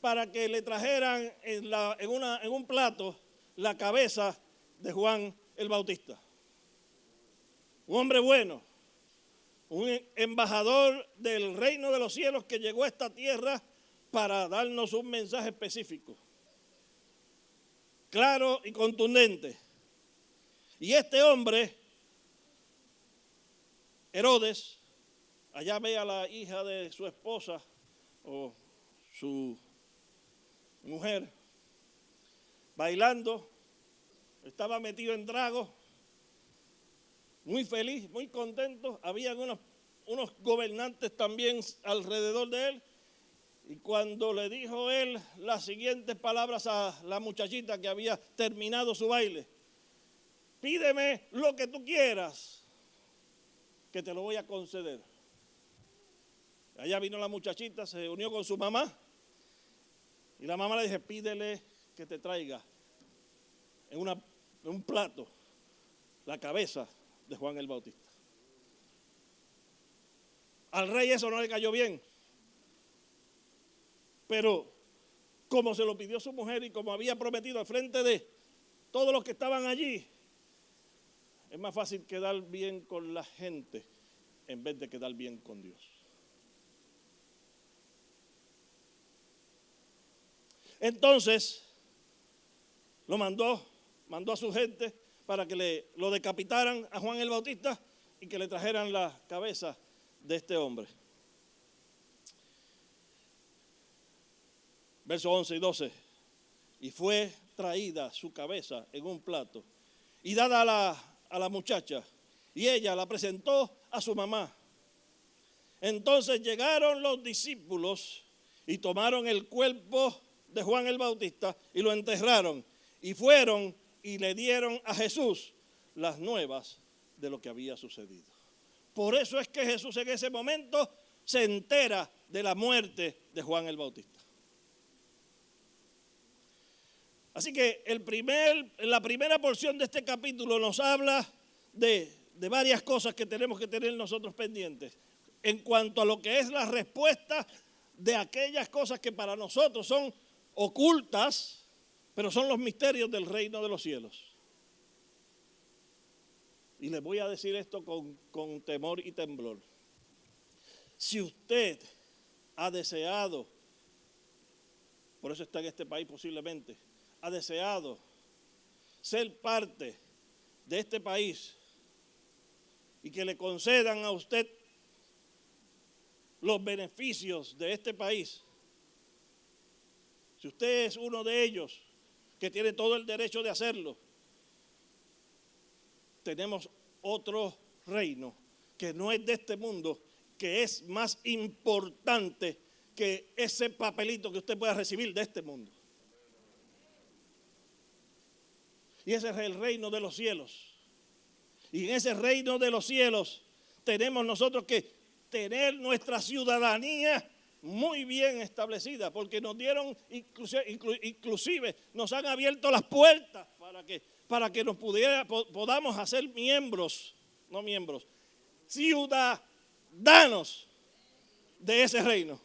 para que le trajeran en un plato la cabeza de Juan el Bautista. Un hombre bueno, un embajador del reino de los cielos que llegó a esta tierra para darnos un mensaje específico, claro y contundente. Y este hombre, Herodes, allá ve a la hija de su esposa o su mujer bailando, estaba metido en trago muy feliz, muy contento. Habían unos gobernantes también alrededor de él. Y cuando le dijo él las siguientes palabras a la muchachita que había terminado su baile: pídeme lo que tú quieras, que te lo voy a conceder. Allá vino la muchachita, se unió con su mamá. Y la mamá le dice: pídele que te traiga en un plato la cabeza de Juan el Bautista. Al rey eso no le cayó bien. Pero como se lo pidió su mujer y como había prometido al frente de todos los que estaban allí, es más fácil quedar bien con la gente en vez de quedar bien con Dios. Entonces mandó a su gente para que lo decapitaran a Juan el Bautista y que le trajeran la cabeza de este hombre. Versos 11 y 12. Y fue traída su cabeza en un plato y dada a la muchacha, y ella la presentó a su mamá. Entonces llegaron los discípulos y tomaron el cuerpo de Juan el Bautista y lo enterraron, y fueron y le dieron a Jesús las nuevas de lo que había sucedido. Por eso es que Jesús en ese momento se entera de la muerte de Juan el Bautista. Así que la primera porción de este capítulo nos habla de varias cosas que tenemos que tener nosotros pendientes en cuanto a lo que es la respuesta de aquellas cosas que para nosotros son ocultas, pero son los misterios del reino de los cielos. Y les voy a decir esto con temor y temblor. Si usted ha deseado, por eso está en este país posiblemente, ha deseado ser parte de este país y que le concedan a usted los beneficios de este país, si usted es uno de ellos que tiene todo el derecho de hacerlo, tenemos otro reino que no es de este mundo, que es más importante que ese papelito que usted pueda recibir de este mundo. Y ese es el reino de los cielos. Y en ese reino de los cielos tenemos nosotros que tener nuestra ciudadanía muy bien establecida, porque nos dieron, inclusive nos han abierto las puertas para que podamos hacer ciudadanos de ese reino.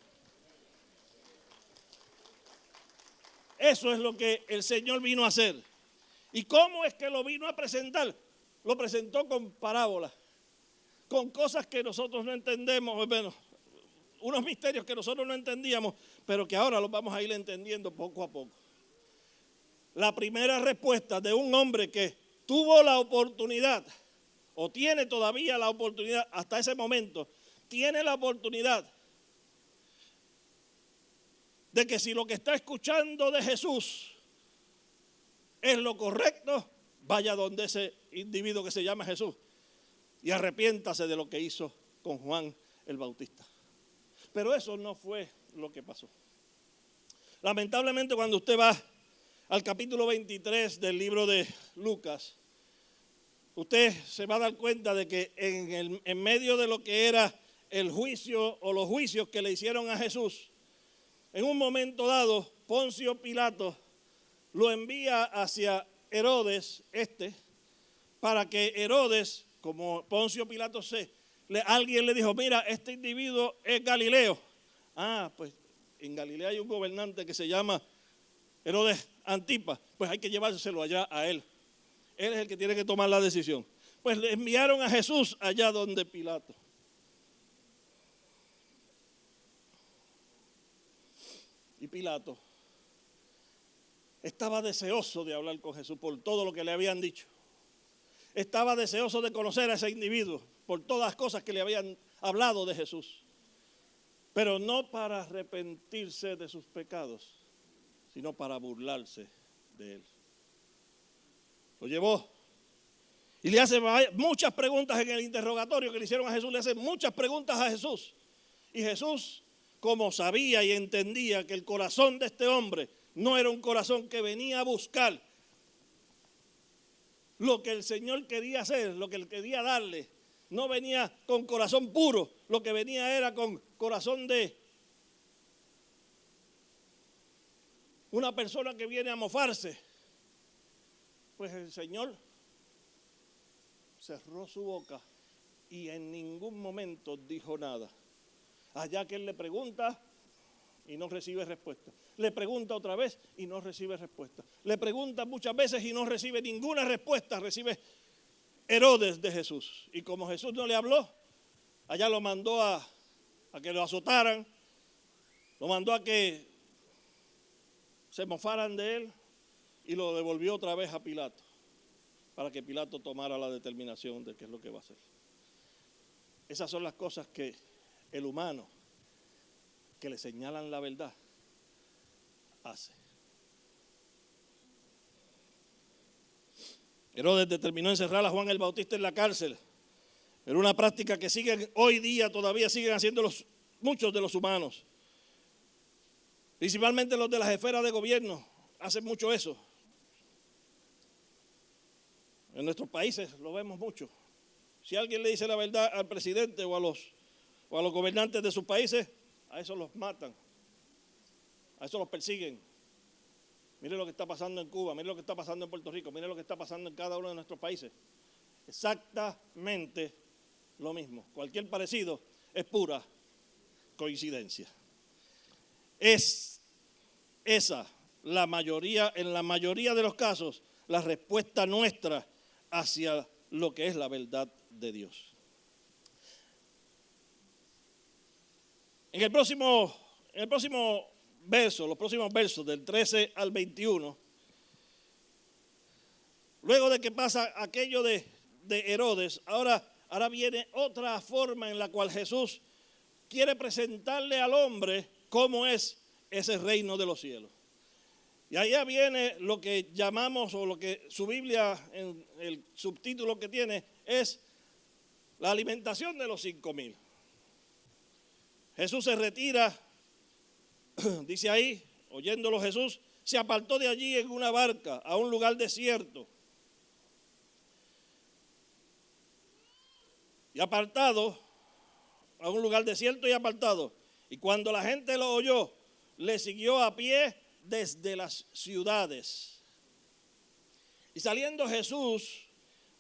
Eso es lo que el Señor vino a hacer. ¿Y cómo es que lo vino a presentar? Lo presentó con parábolas, con cosas que nosotros no entendemos, bueno, unos misterios que nosotros no entendíamos, pero que ahora los vamos a ir entendiendo poco a poco. La primera respuesta de un hombre que tuvo la oportunidad, o tiene todavía la oportunidad, hasta ese momento, tiene la oportunidad de que si lo que está escuchando de Jesús es lo correcto, vaya donde ese individuo que se llama Jesús y arrepiéntase de lo que hizo con Juan el Bautista. Pero eso no fue lo que pasó. Lamentablemente, cuando usted va al capítulo 23 del libro de Lucas, usted se va a dar cuenta de que en medio de lo que era el juicio o los juicios que le hicieron a Jesús, en un momento dado, Poncio Pilato lo envía hacia Herodes para que Herodes, como Poncio Pilato alguien le dijo: mira, este individuo es Galileo. Pues en Galilea hay un gobernante que se llama Herodes Antipas, pues hay que llevárselo allá a él. Él es el que tiene que tomar la decisión. Pues le enviaron a Jesús allá donde Pilato. Y Pilato estaba deseoso de hablar con Jesús por todo lo que le habían dicho. Estaba deseoso de conocer a ese individuo por todas las cosas que le habían hablado de Jesús. Pero no para arrepentirse de sus pecados, sino para burlarse de él. Lo llevó Y le hace muchas preguntas en el interrogatorio que le hicieron a Jesús. Le hace muchas preguntas a Jesús. Y Jesús, como sabía y entendía que el corazón de este hombre no era un corazón que venía a buscar lo que el Señor quería hacer, lo que Él quería darle, no venía con corazón puro, lo que venía era con corazón de una persona que viene a mofarse. Pues el Señor cerró su boca y en ningún momento dijo nada. Allá que Él le pregunta y no recibe respuesta. Le pregunta otra vez y no recibe respuesta. Le pregunta muchas veces y no recibe ninguna respuesta. Recibe Herodes de Jesús. Y como Jesús no le habló, allá lo mandó a que lo azotaran. Lo mandó a que se mofaran de él y lo devolvió otra vez a Pilato. Para que Pilato tomara la determinación de qué es lo que va a hacer. Esas son las cosas que el humano que le señalan la verdad hace. Herodes determinó encerrar a Juan el Bautista en la cárcel. Era una práctica que hoy día todavía siguen haciendo muchos de los humanos. Principalmente los de las esferas de gobierno hacen mucho eso. En nuestros países lo vemos mucho. Si alguien le dice la verdad al presidente o a los gobernantes de sus países, a eso los matan, a eso los persiguen. Mire lo que está pasando en Cuba, mire lo que está pasando en Puerto Rico, mire lo que está pasando en cada uno de nuestros países. Exactamente lo mismo. Cualquier parecido es pura coincidencia. Es esa en la mayoría de los casos, la respuesta nuestra hacia lo que es la verdad de Dios. En el próximo verso, los próximos versos del 13 al 21, luego de que pasa aquello de Herodes, ahora viene otra forma en la cual Jesús quiere presentarle al hombre cómo es ese reino de los cielos. Y allá viene lo que llamamos, o lo que su Biblia, en el subtítulo que tiene, es la alimentación de los 5,000. Jesús se retira, dice ahí, oyéndolo Jesús, se apartó de allí en una barca a un lugar desierto. Y apartado, a un lugar desierto y apartado. Y cuando la gente lo oyó, le siguió a pie desde las ciudades. Y saliendo Jesús,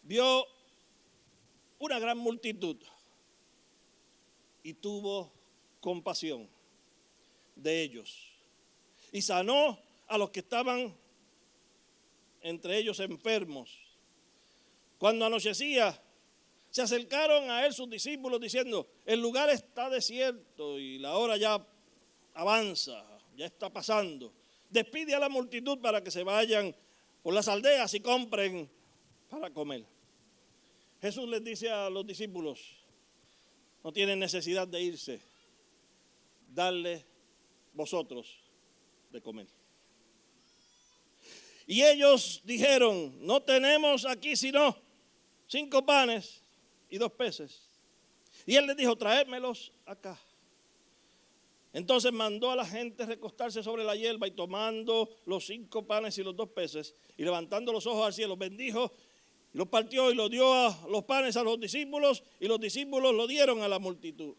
vio una gran multitud y tuvo compasión de ellos. Y sanó a los que estaban entre ellos enfermos. Cuando anochecía, se acercaron a él sus discípulos diciendo: el lugar está desierto y la hora ya avanza, ya está pasando. Despide a la multitud para que se vayan por las aldeas y compren para comer. Jesús les dice a los discípulos: no tienen necesidad de irse, darle vosotros de comer. Y ellos dijeron: no tenemos aquí sino 5 panes y 2 peces. Y él les dijo: traédmelos acá. Entonces mandó a la gente recostarse sobre la hierba, y tomando los 5 panes y los 2 peces, y levantando los ojos al cielo, bendijo, y los partió y los dio a los panes a los discípulos, y los discípulos lo dieron a la multitud.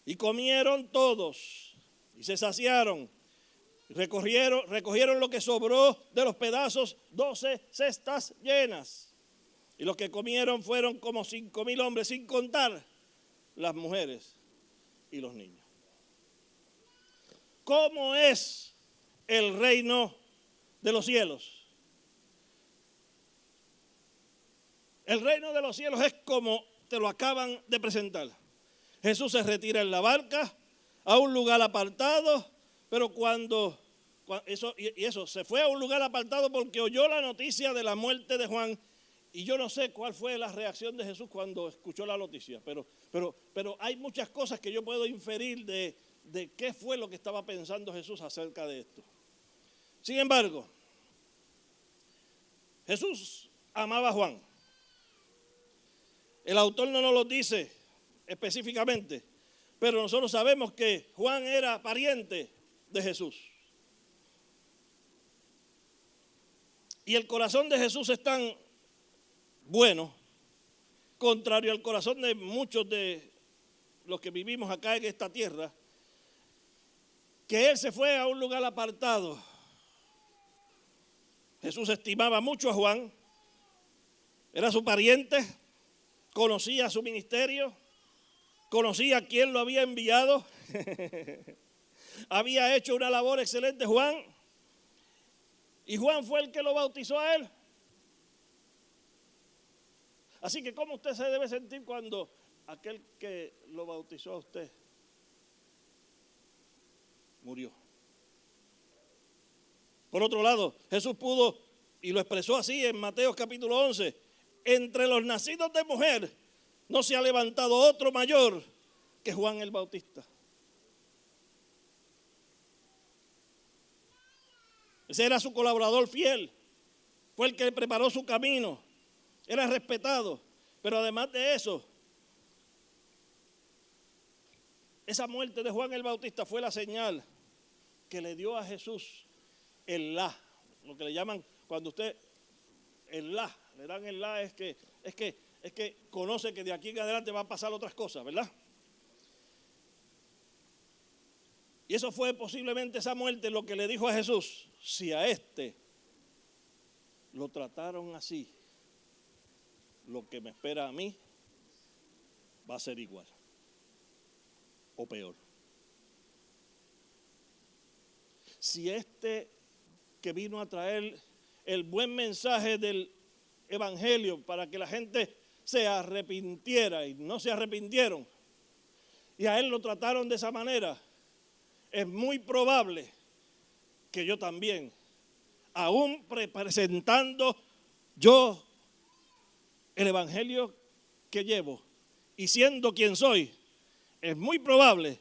Y comieron todos, y se saciaron, y recogieron lo que sobró de los pedazos, 12 cestas llenas. Y los que comieron fueron como 5,000 hombres, sin contar las mujeres y los niños. ¿Cómo es el reino de los cielos? El reino de los cielos es como te lo acaban de presentar. Jesús se retira en la barca a un lugar apartado, pero eso se fue a un lugar apartado porque oyó la noticia de la muerte de Juan. Y yo no sé cuál fue la reacción de Jesús cuando escuchó la noticia, pero hay muchas cosas que yo puedo inferir de qué fue lo que estaba pensando Jesús acerca de esto. Sin embargo, Jesús amaba a Juan. El autor no nos lo dice específicamente, pero nosotros sabemos que Juan era pariente de Jesús. Y el corazón de Jesús es tan bueno, contrario al corazón de muchos de los que vivimos acá en esta tierra, que Él se fue a un lugar apartado. Jesús estimaba mucho a Juan, era su pariente, conocía su ministerio, conocía a quién lo había enviado, había hecho una labor excelente Juan, y Juan fue el que lo bautizó a él. Así que ¿cómo usted se debe sentir cuando aquel que lo bautizó a usted murió? Por otro lado, Jesús pudo, y lo expresó así en Mateo capítulo 11, entre los nacidos de mujer no se ha levantado otro mayor que Juan el Bautista. Ese era su colaborador fiel, fue el que le preparó su camino, era respetado, pero además de eso, esa muerte de Juan el Bautista fue la señal que le dio a Jesús el la, lo que le llaman cuando usted el la, le dan el la es que conoce que de aquí en adelante van a pasar otras cosas, ¿verdad? Y eso fue posiblemente esa muerte lo que le dijo a Jesús, si a este lo trataron así, lo que me espera a mí va a ser igual o peor. Si este que vino a traer el buen mensaje del evangelio para que la gente se arrepintiera y no se arrepintieron, y a él lo trataron de esa manera, es muy probable que yo también, aún presentando yo el evangelio que llevo y siendo quien soy, es muy probable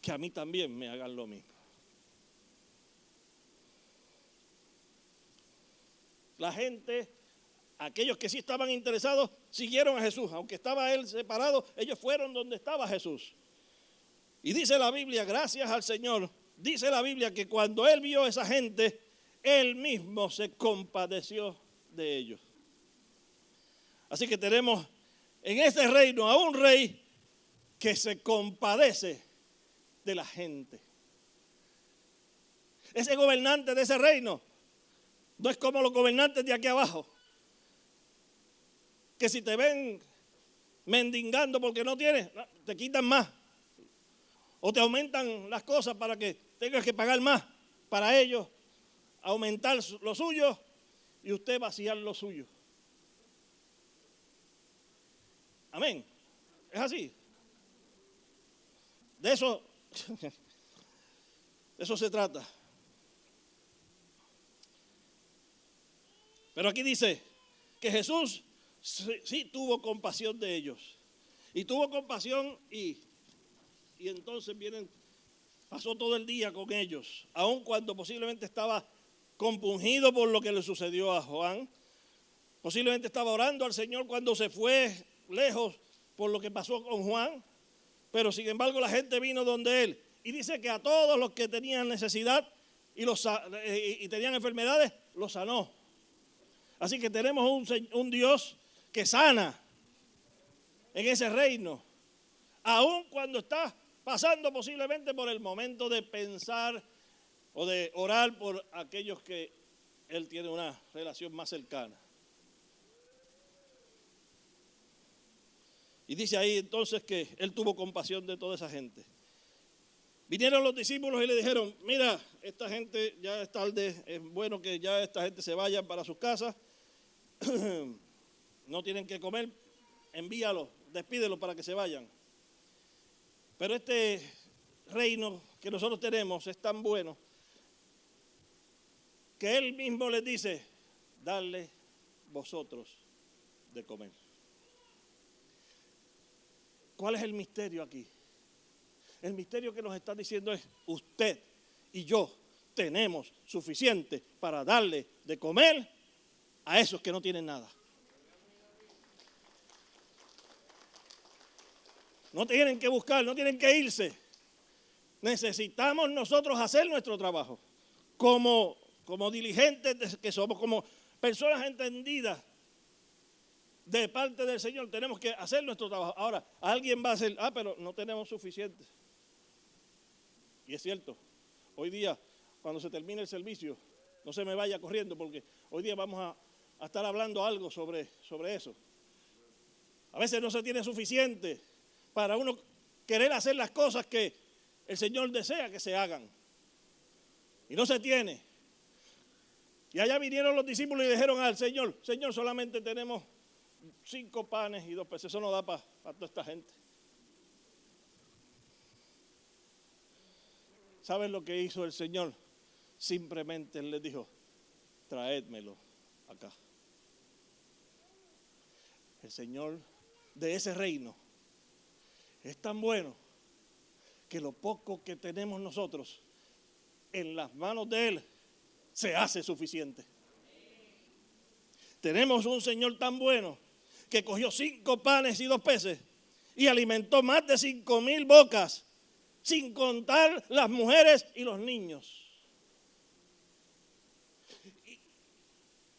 que a mí también me hagan lo mismo. La gente, aquellos que sí estaban interesados, siguieron a Jesús. Aunque estaba él separado, ellos fueron donde estaba Jesús. Y dice la Biblia, gracias al Señor, dice la Biblia que cuando él vio a esa gente, él mismo se compadeció de ellos. Así que tenemos en este reino a un rey que se compadece de la gente. Ese gobernante de ese reino no es como los gobernantes de aquí abajo, que si te ven mendigando porque no tienes, te quitan más. O te aumentan las cosas para que tengas que pagar más para ellos, aumentar lo suyo y usted vaciar lo suyo. Amén. Es así. De eso se trata. Pero aquí dice que Jesús sí tuvo compasión de ellos. Y tuvo compasión y entonces pasó todo el día con ellos. Aun cuando posiblemente estaba compungido por lo que le sucedió a Juan. Posiblemente estaba orando al Señor cuando se fue lejos por lo que pasó con Juan. Pero sin embargo la gente vino donde él. Y dice que a todos los que tenían necesidad y tenían enfermedades, los sanó. Así que tenemos un Dios que sana en ese reino, aun cuando está pasando posiblemente por el momento de pensar o de orar por aquellos que él tiene una relación más cercana. Y dice ahí entonces que él tuvo compasión de toda esa gente. Vinieron los discípulos y le dijeron, mira, esta gente ya es tarde, es bueno que ya esta gente se vaya para sus casas. No tienen que comer, envíalos, despídelos para que se vayan. Pero este reino que nosotros tenemos es tan bueno que él mismo les dice, dadle vosotros de comer. ¿Cuál es el misterio aquí? El misterio que nos está diciendo es, usted y yo tenemos suficiente para darle de comer a esos que no tienen nada. No tienen que buscar, no tienen que irse. Necesitamos nosotros hacer nuestro trabajo. Como diligentes que somos, como personas entendidas de parte del Señor, tenemos que hacer nuestro trabajo. Ahora, alguien va a hacer, pero no tenemos suficiente. Y es cierto, hoy día, cuando se termine el servicio, no se me vaya corriendo, porque hoy día vamos a estar hablando algo sobre eso. A veces no se tiene suficiente para uno querer hacer las cosas que el Señor desea que se hagan. Y no se tiene. Y allá vinieron los discípulos y dijeron al Señor, Señor, solamente tenemos 5 panes y 2 peces, eso no da para toda esta gente. ¿Saben lo que hizo el Señor? Simplemente Él les dijo, traédmelo acá. El Señor de ese reino es tan bueno que lo poco que tenemos nosotros en las manos de Él se hace suficiente. Tenemos un Señor tan bueno que cogió 5 panes y 2 peces y alimentó más de 5,000 bocas, sin contar las mujeres y los niños.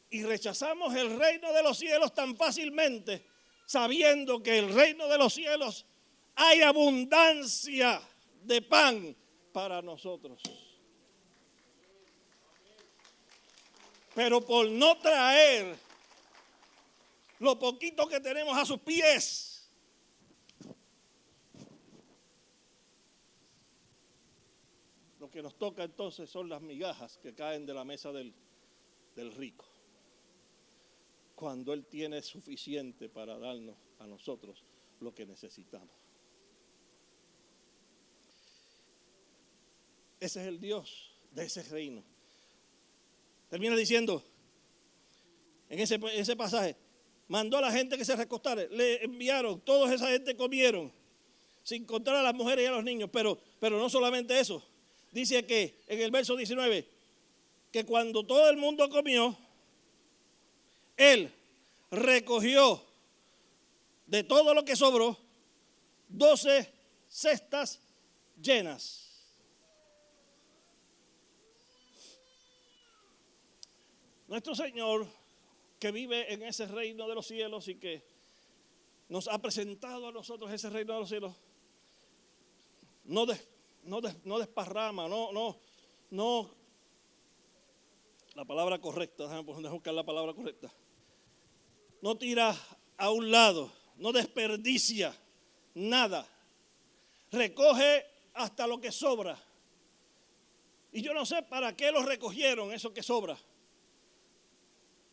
Y rechazamos el reino de los cielos tan fácilmente, sabiendo que el reino de los cielos hay abundancia de pan para nosotros. Pero por no traer lo poquito que tenemos a sus pies, lo que nos toca entonces son las migajas que caen de la mesa del rico. Cuando Él tiene suficiente para darnos a nosotros lo que necesitamos. Ese es el Dios de ese reino. Termina diciendo, en ese pasaje, mandó a la gente que se recostara, le enviaron, toda esa gente comieron, sin contar a las mujeres y a los niños, pero no solamente eso. Dice que en el verso 19, que cuando todo el mundo comió, Él recogió de todo lo que sobró 12 cestas llenas. Nuestro Señor, que vive en ese reino de los cielos y que nos ha presentado a nosotros ese reino de los cielos, no desparrama, no, la palabra correcta, déjame buscar la palabra correcta. No tira a un lado, no desperdicia nada. Recoge hasta lo que sobra. Y yo no sé para qué lo recogieron, eso que sobra.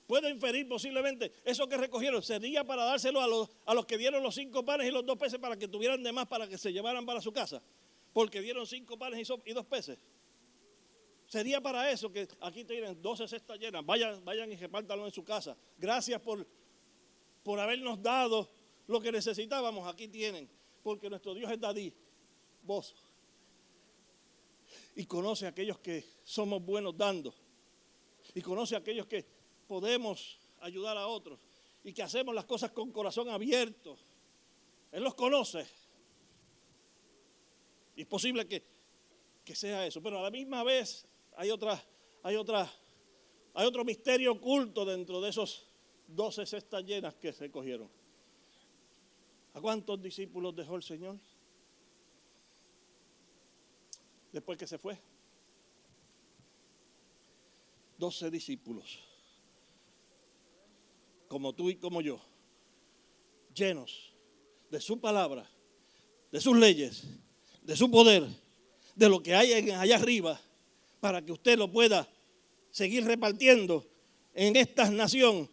Puedo inferir posiblemente, eso que recogieron sería para dárselo a los que dieron los 5 panes y los 2 peces para que tuvieran de más para que se llevaran para su casa. Porque dieron 5 panes y 2 peces. Sería para eso que aquí tienen 12 cestas llenas. Vayan y repártanlo en su casa. Gracias por habernos dado lo que necesitábamos. Aquí tienen. Porque nuestro Dios es dadivoso. Y conoce a aquellos que somos buenos dando. Y conoce a aquellos que podemos ayudar a otros. Y que hacemos las cosas con corazón abierto. Él los conoce. Y es posible que sea eso. Pero a la misma vez hay otro misterio oculto dentro de esos 12 cestas llenas que se cogieron. ¿A cuántos discípulos dejó el Señor después que se fue? 12 discípulos, como tú y como yo, llenos de su palabra, de sus leyes, de su poder, de lo que hay allá arriba, para que usted lo pueda seguir repartiendo en esta nación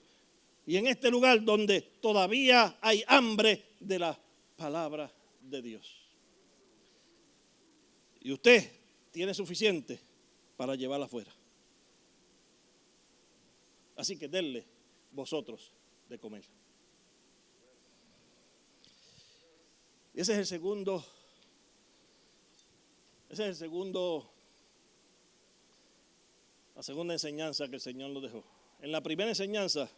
y en este lugar donde todavía hay hambre de la palabra de Dios. Y usted tiene suficiente para llevarla afuera. Así que denle vosotros de comer. Ese es el segundo. La segunda enseñanza que el Señor nos dejó. En la primera enseñanza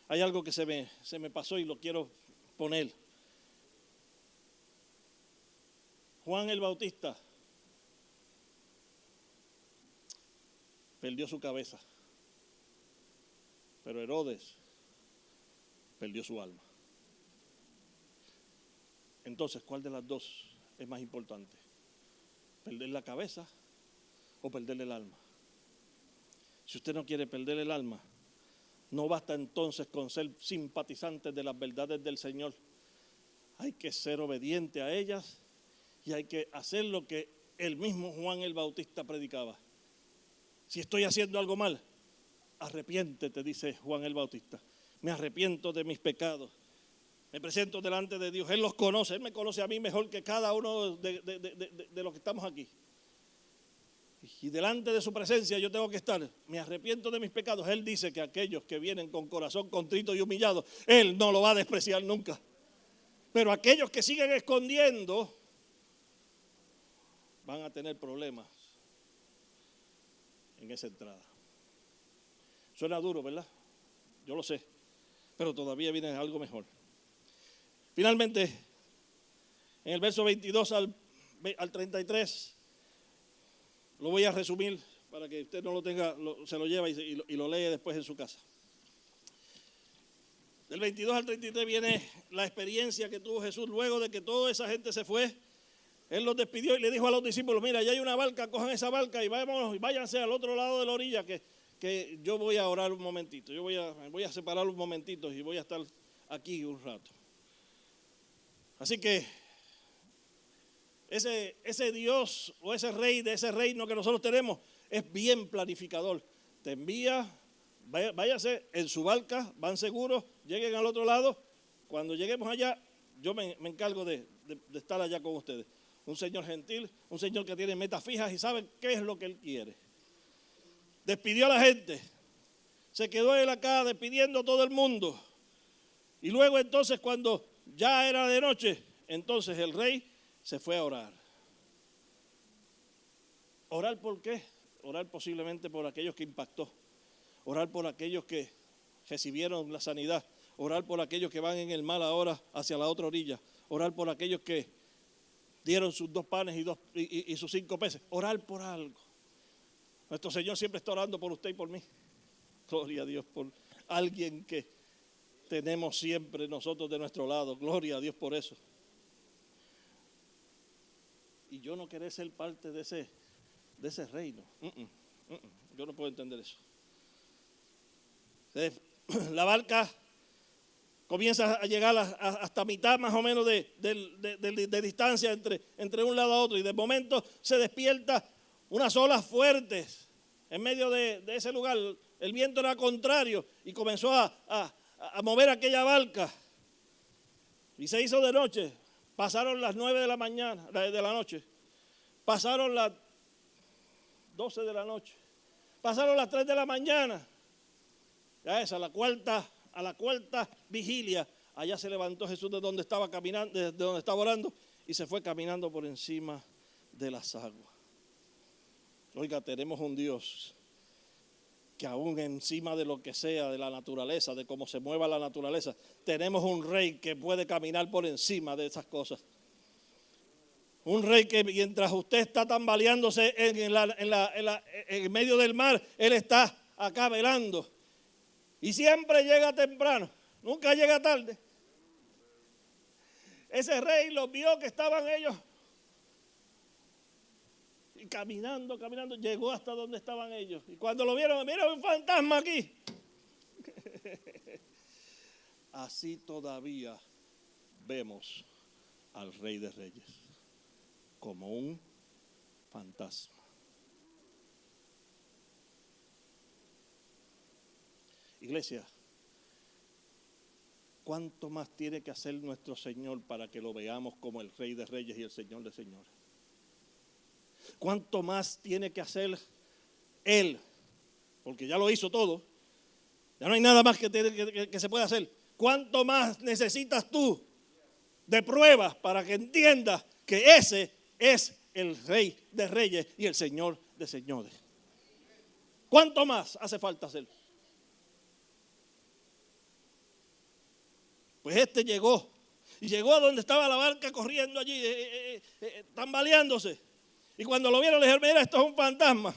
hay algo que se me pasó y lo quiero poner. Juan el Bautista perdió su cabeza, pero Herodes perdió su alma. Entonces, ¿cuál de las dos es más importante? ¿Perder la cabeza o perder el alma? Si usted no quiere perder el alma, no basta entonces con ser simpatizantes de las verdades del Señor. Hay que ser obediente a ellas y hay que hacer lo que el mismo Juan el Bautista predicaba. Si estoy haciendo algo mal, arrepiéntete, dice Juan el Bautista. Me arrepiento de mis pecados. Me presento delante de Dios. Él los conoce, Él me conoce a mí mejor que cada uno de los que estamos aquí. Y delante de su presencia yo tengo que estar. Me arrepiento de mis pecados. Él dice que aquellos que vienen con corazón contrito y humillado, Él no lo va a despreciar nunca. Pero aquellos que siguen escondiendo van a tener problemas en esa entrada. Suena duro, ¿verdad? Yo lo sé, pero todavía viene algo mejor. Finalmente, en el verso 22 al 33, lo voy a resumir para que usted no lo tenga, se lo lleva y lo lee después en su casa. Del 22 al 33 viene la experiencia que tuvo Jesús luego de que toda esa gente se fue. Él los despidió y le dijo a los discípulos, mira, ya hay una barca, cojan esa barca y vámonos, váyanse al otro lado de la orilla que yo voy a orar un momentito. Yo voy a separar un momentito y voy a estar aquí un rato. Así que ese Dios o ese rey de ese reino que nosotros tenemos es bien planificador. Te envía, váyase en su barca, van seguros, lleguen al otro lado. Cuando lleguemos allá, yo me encargo de estar allá con ustedes. Un Señor gentil, un Señor que tiene metas fijas y sabe qué es lo que Él quiere. Despidió a la gente, se quedó Él acá despidiendo a todo el mundo. Y luego entonces cuando ya era de noche, entonces el rey se fue a orar. ¿Orar por qué? Orar posiblemente por aquellos que impactó. Orar por aquellos que recibieron la sanidad. Orar por aquellos que van en el mal ahora hacia la otra orilla. Orar por aquellos que dieron sus 2 panes y sus 5 peces. Orar por algo. Nuestro Señor siempre está orando por usted y por mí. Gloria a Dios por alguien que tenemos siempre nosotros de nuestro lado. Gloria a Dios por eso. Y yo no querer ser parte de ese reino. Yo no puedo entender eso. La barca comienza a llegar hasta mitad más o menos de distancia entre un lado a otro. Y de momento se despierta unas olas fuertes en medio de ese lugar. El viento era contrario y comenzó a mover aquella barca. Y se hizo de noche. Pasaron las 9 de la mañana, de la noche. Pasaron las 12 de la noche. Pasaron las 3 de la mañana. Ya es a la cuarta vigilia. Allá se levantó Jesús de donde estaba caminando, de donde estaba orando, y se fue caminando por encima de las aguas. Oiga, tenemos un Dios que aún encima de lo que sea, de la naturaleza, de cómo se mueva la naturaleza, tenemos un rey que puede caminar por encima de esas cosas. Un rey que mientras usted está tambaleándose en medio del mar, Él está acá velando. Y siempre llega temprano, nunca llega tarde. Ese rey los vio que estaban ellos. Y caminando, llegó hasta donde estaban ellos. Y cuando lo vieron, mira un fantasma aquí. Así todavía vemos al Rey de Reyes como un fantasma. Iglesia, ¿cuánto más tiene que hacer nuestro Señor para que lo veamos como el Rey de Reyes y el Señor de Señores? ¿Cuánto más tiene que hacer Él? Porque ya lo hizo todo. Ya no hay nada más que se pueda hacer. ¿Cuánto más necesitas tú de pruebas para que entiendas que ese es el Rey de Reyes y el Señor de Señores? ¿Cuánto más hace falta hacer? Pues este llegó Y llegó a donde estaba la barca corriendo allí, tambaleándose. Y cuando lo vieron le dijeron, mira, esto es un fantasma.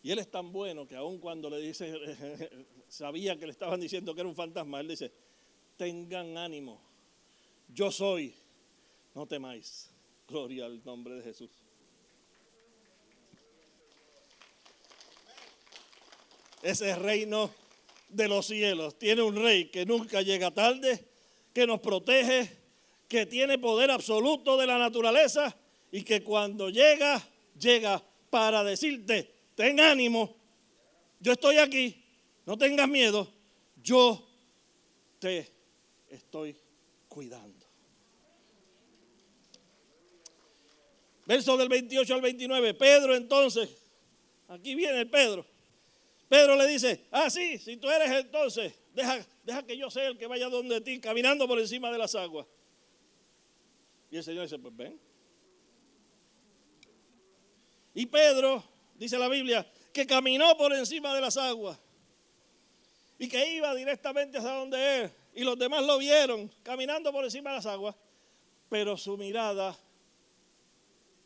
Y él es tan bueno que aun cuando le dice, sabía que le estaban diciendo que era un fantasma, él dice, tengan ánimo, yo soy, no temáis. Gloria al nombre de Jesús. Ese reino de los cielos tiene un rey que nunca llega tarde, que nos protege, que tiene poder absoluto de la naturaleza y que cuando llega, llega para decirte, ten ánimo, yo estoy aquí, no tengas miedo, yo te estoy cuidando. Verso del 28 al 29, Pedro entonces, aquí viene el Pedro. Pedro le dice, sí, si tú eres entonces, deja que yo sea el que vaya donde ti, caminando por encima de las aguas. Y el Señor dice, pues ven. Y Pedro, dice la Biblia, que caminó por encima de las aguas y que iba directamente hacia donde él. Y los demás lo vieron caminando por encima de las aguas, pero su mirada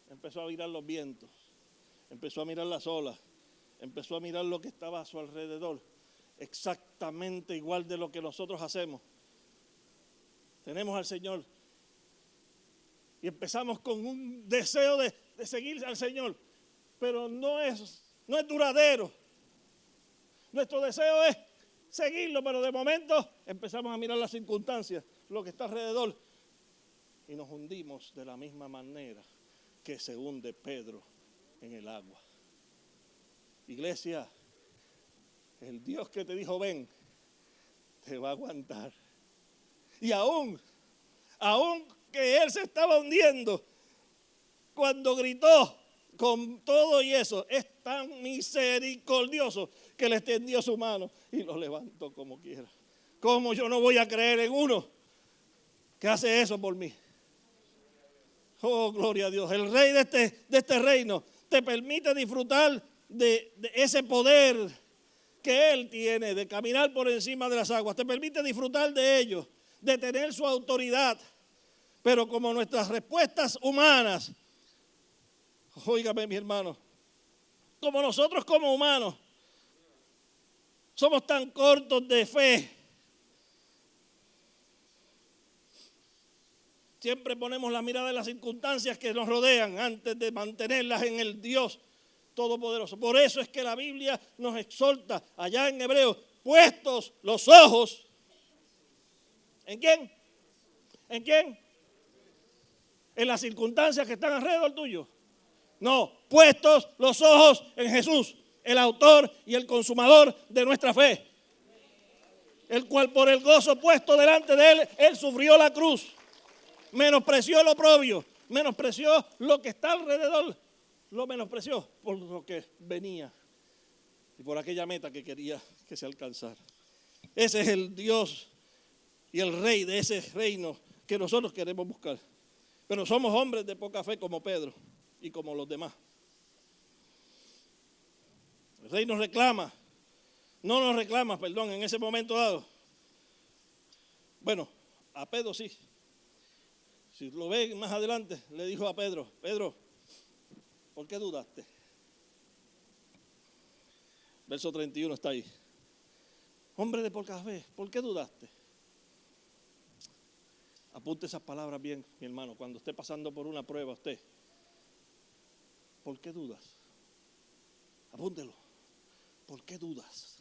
empezó a mirar los vientos, empezó a mirar las olas, empezó a mirar lo que estaba a su alrededor, exactamente igual de lo que nosotros hacemos. Tenemos al Señor y empezamos con un deseo de seguir al Señor, pero no es duradero. Nuestro deseo es seguirlo, pero de momento empezamos a mirar las circunstancias, lo que está alrededor, y nos hundimos de la misma manera que se hunde Pedro en el agua. Iglesia, el Dios que te dijo ven, te va a aguantar. Y aún que él se estaba hundiendo, cuando gritó con todo y eso, es tan misericordioso que le extendió su mano y lo levantó como quiera. ¿Cómo yo no voy a creer en uno que hace eso por mí? Oh, gloria a Dios. El rey de este reino te permite disfrutar de ese poder que Él tiene, de caminar por encima de las aguas. Te permite disfrutar de ello, de tener su autoridad. Pero como nuestras respuestas humanas, óigame mi hermano, como nosotros como humanos, somos tan cortos de fe. Siempre ponemos la mirada en las circunstancias que nos rodean antes de mantenerlas en el Dios Todopoderoso. Por eso es que la Biblia nos exhorta allá en Hebreos, puestos los ojos. ¿En quién? ¿En quién? ¿En las circunstancias que están alrededor tuyo? No, puestos los ojos en Jesús, el autor y el consumador de nuestra fe. El cual por el gozo puesto delante de él sufrió la cruz. Menospreció el oprobio, menospreció lo que está alrededor, lo menospreció por lo que venía y por aquella meta que quería que se alcanzara. Ese es el Dios y el Rey de ese reino que nosotros queremos buscar. Pero somos hombres de poca fe como Pedro y como los demás. El Rey nos reclama, en ese momento dado. Bueno, a Pedro sí. Si lo ven más adelante, le dijo a Pedro, Pedro, ¿por qué dudaste? Verso 31 está ahí. Hombre de poca fe, ¿por qué dudaste? Apunte esas palabras bien, mi hermano, cuando esté pasando por una prueba usted. ¿Por qué dudas? Apúntelo. ¿Por qué dudas?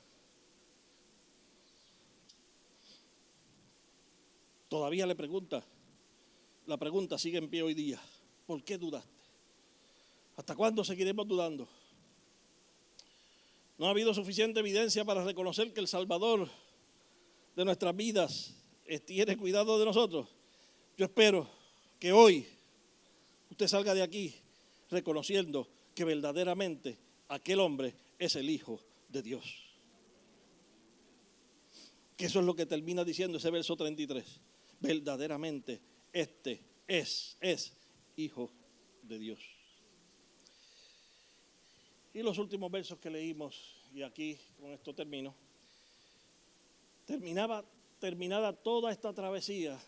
Todavía le pregunta. La pregunta sigue en pie hoy día. ¿Por qué dudaste? ¿Hasta cuándo seguiremos dudando? No ha habido suficiente evidencia para reconocer que el Salvador de nuestras vidas tiene cuidado de nosotros. Yo espero que hoy usted salga de aquí reconociendo que verdaderamente aquel hombre es el Hijo de Dios. Que eso es lo que termina diciendo ese verso 33. Verdaderamente este es Hijo de Dios. Y los últimos versos que leímos, y aquí con esto termino, Terminada toda esta travesía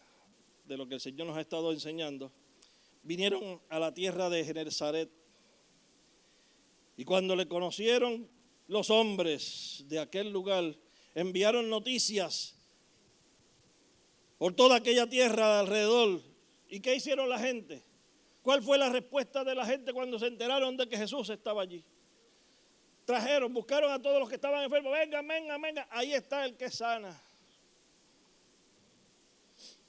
de lo que el Señor nos ha estado enseñando, vinieron a la tierra de Genesaret. Y cuando le conocieron los hombres de aquel lugar, enviaron noticias por toda aquella tierra alrededor. ¿Y qué hicieron la gente? ¿Cuál fue la respuesta de la gente cuando se enteraron de que Jesús estaba allí? Buscaron a todos los que estaban enfermos. Venga, ahí está el que sana.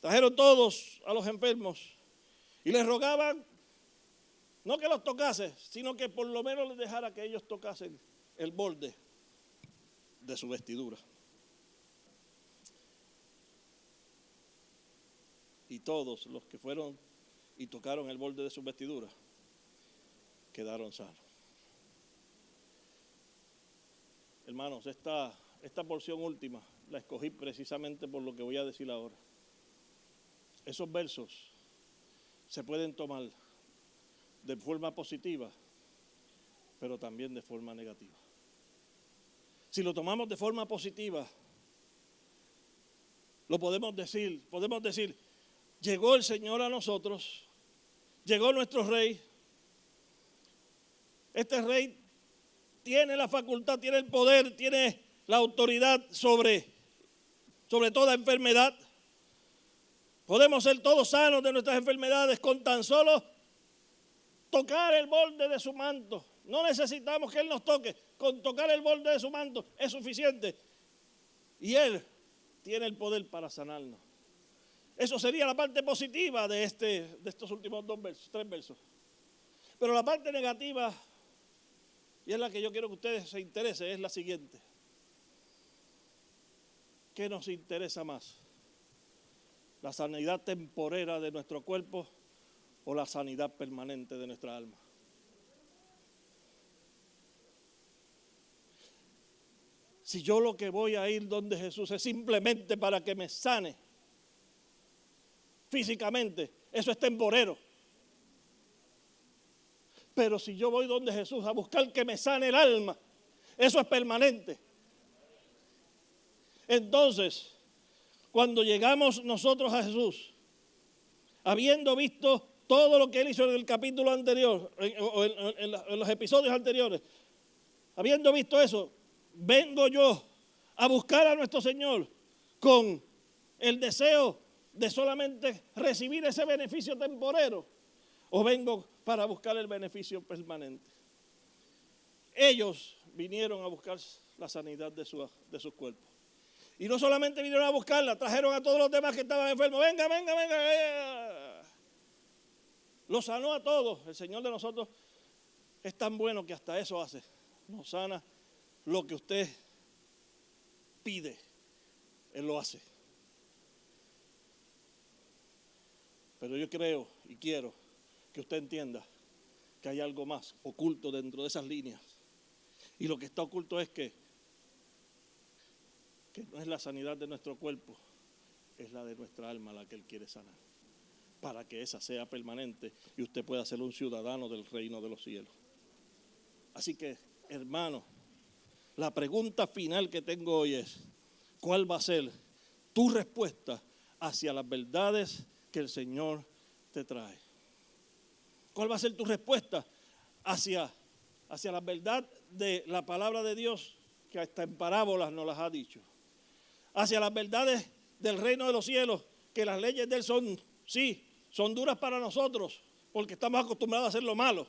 Trajeron todos a los enfermos y les rogaban, no que los tocase, sino que por lo menos les dejara que ellos tocasen el borde de su vestidura. Y todos los que fueron y tocaron el borde de su vestidura quedaron sanos. Hermanos, esta porción última la escogí precisamente por lo que voy a decir ahora. Esos versos se pueden tomar de forma positiva, pero también de forma negativa. Si lo tomamos de forma positiva, lo podemos decir, llegó el Señor a nosotros, llegó nuestro Rey. Este Rey tiene la facultad, tiene el poder, tiene la autoridad sobre toda enfermedad. Podemos ser todos sanos de nuestras enfermedades con tan solo tocar el borde de su manto. No necesitamos que Él nos toque, con tocar el borde de su manto es suficiente. Y Él tiene el poder para sanarnos. Eso sería la parte positiva de estos últimos 3 versos. Pero la parte negativa, y es la que yo quiero que ustedes se interesen, es la siguiente. ¿Qué nos interesa más? ¿La sanidad temporera de nuestro cuerpo o la sanidad permanente de nuestra alma? Si yo lo que voy a ir donde Jesús es simplemente para que me sane físicamente, eso es temporero. Pero si yo voy donde Jesús a buscar que me sane el alma, eso es permanente. Entonces, cuando llegamos nosotros a Jesús, habiendo visto todo lo que Él hizo en el capítulo anterior, en los episodios anteriores, habiendo visto eso, vengo yo a buscar a nuestro Señor con el deseo de solamente recibir ese beneficio temporero, o vengo para buscar el beneficio permanente. Ellos vinieron a buscar la sanidad de sus cuerpos. Y no solamente vinieron a buscarla, trajeron a todos los demás que estaban enfermos. Venga. Los sanó a todos. El Señor de nosotros es tan bueno que hasta eso hace. Nos sana lo que usted pide. Él lo hace. Pero yo creo y quiero que usted entienda que hay algo más oculto dentro de esas líneas. Y lo que está oculto es que no es la sanidad de nuestro cuerpo, es la de nuestra alma la que Él quiere sanar, para que esa sea permanente y usted pueda ser un ciudadano del reino de los cielos. Así que, hermano, la pregunta final que tengo hoy es, ¿cuál va a ser tu respuesta hacia las verdades que el Señor te trae? ¿Cuál va a ser tu respuesta hacia la verdad de la palabra de Dios, que hasta en parábolas nos las ha dicho? Hacia las verdades del reino de los cielos, que las leyes de Él son duras para nosotros, porque estamos acostumbrados a hacer lo malo.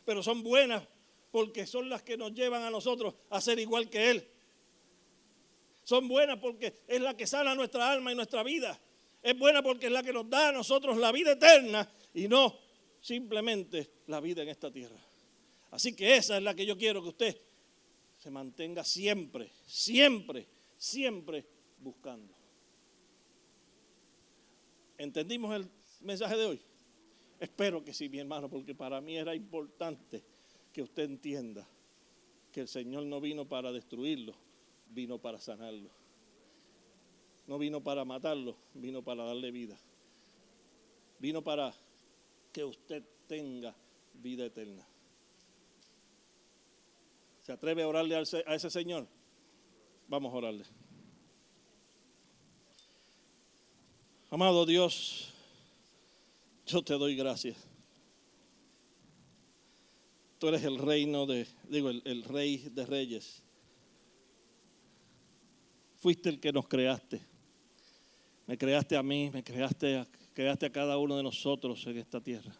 Pero son buenas porque son las que nos llevan a nosotros a ser igual que Él. Son buenas porque es la que sana nuestra alma y nuestra vida. Es buena porque es la que nos da a nosotros la vida eterna y no simplemente la vida en esta tierra. Así que esa es la que yo quiero que usted se mantenga siempre buscando. ¿Entendimos el mensaje de hoy? Espero que sí, mi hermano, porque para mí era importante que usted entienda que el Señor no vino para destruirlo, vino para sanarlo. No vino para matarlo, vino para darle vida. Vino para que usted tenga vida eterna. ¿Se atreve a orarle a ese Señor? Vamos a orarle. Amado Dios, yo te doy gracias. Tú eres el el Rey de Reyes. Fuiste el que nos creaste. Me creaste a mí, creaste a cada uno de nosotros en esta tierra.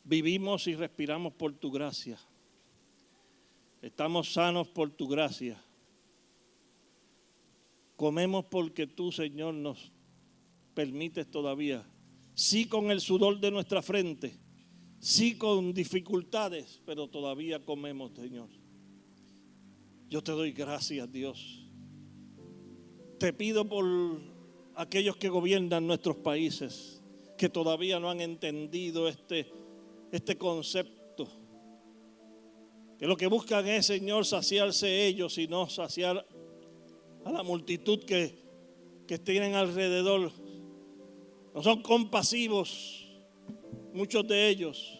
Vivimos y respiramos por tu gracia. Estamos sanos por tu gracia. Comemos porque tú, Señor, nos permites todavía. Sí, con el sudor de nuestra frente. Sí, con dificultades, pero todavía comemos, Señor. Yo te doy gracias, Dios. Te pido por aquellos que gobiernan nuestros países, que todavía no han entendido este concepto. Que lo que buscan es, Señor, saciarse ellos y no saciar a la multitud que tienen alrededor. No son compasivos, muchos de ellos.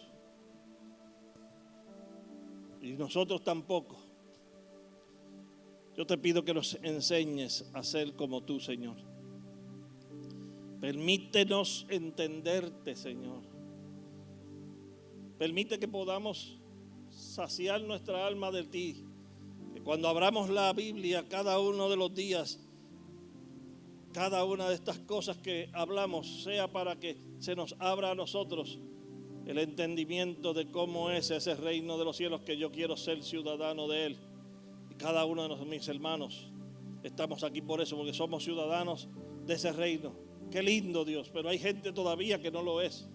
Y nosotros tampoco. Yo te pido que nos enseñes a ser como tú, Señor. Permítenos entenderte, Señor. Permite que podamos saciar nuestra alma de ti. Que cuando abramos la Biblia cada uno de los días, cada una de estas cosas que hablamos sea para que se nos abra a nosotros el entendimiento de cómo es ese reino de los cielos, que yo quiero ser ciudadano de él. Y cada uno de mis hermanos estamos aquí por eso, porque somos ciudadanos de ese reino. Qué lindo, Dios, pero hay gente todavía que no lo es.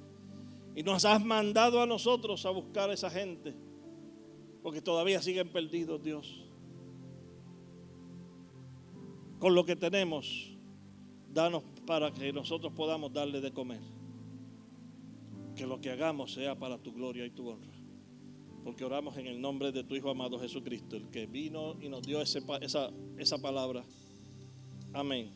Y nos has mandado a nosotros a buscar a esa gente, porque todavía siguen perdidos, Dios. Con lo que tenemos, danos para que nosotros podamos darle de comer. Que lo que hagamos sea para tu gloria y tu honra. Porque oramos en el nombre de tu Hijo amado Jesucristo, el que vino y nos dio esa palabra. Amén.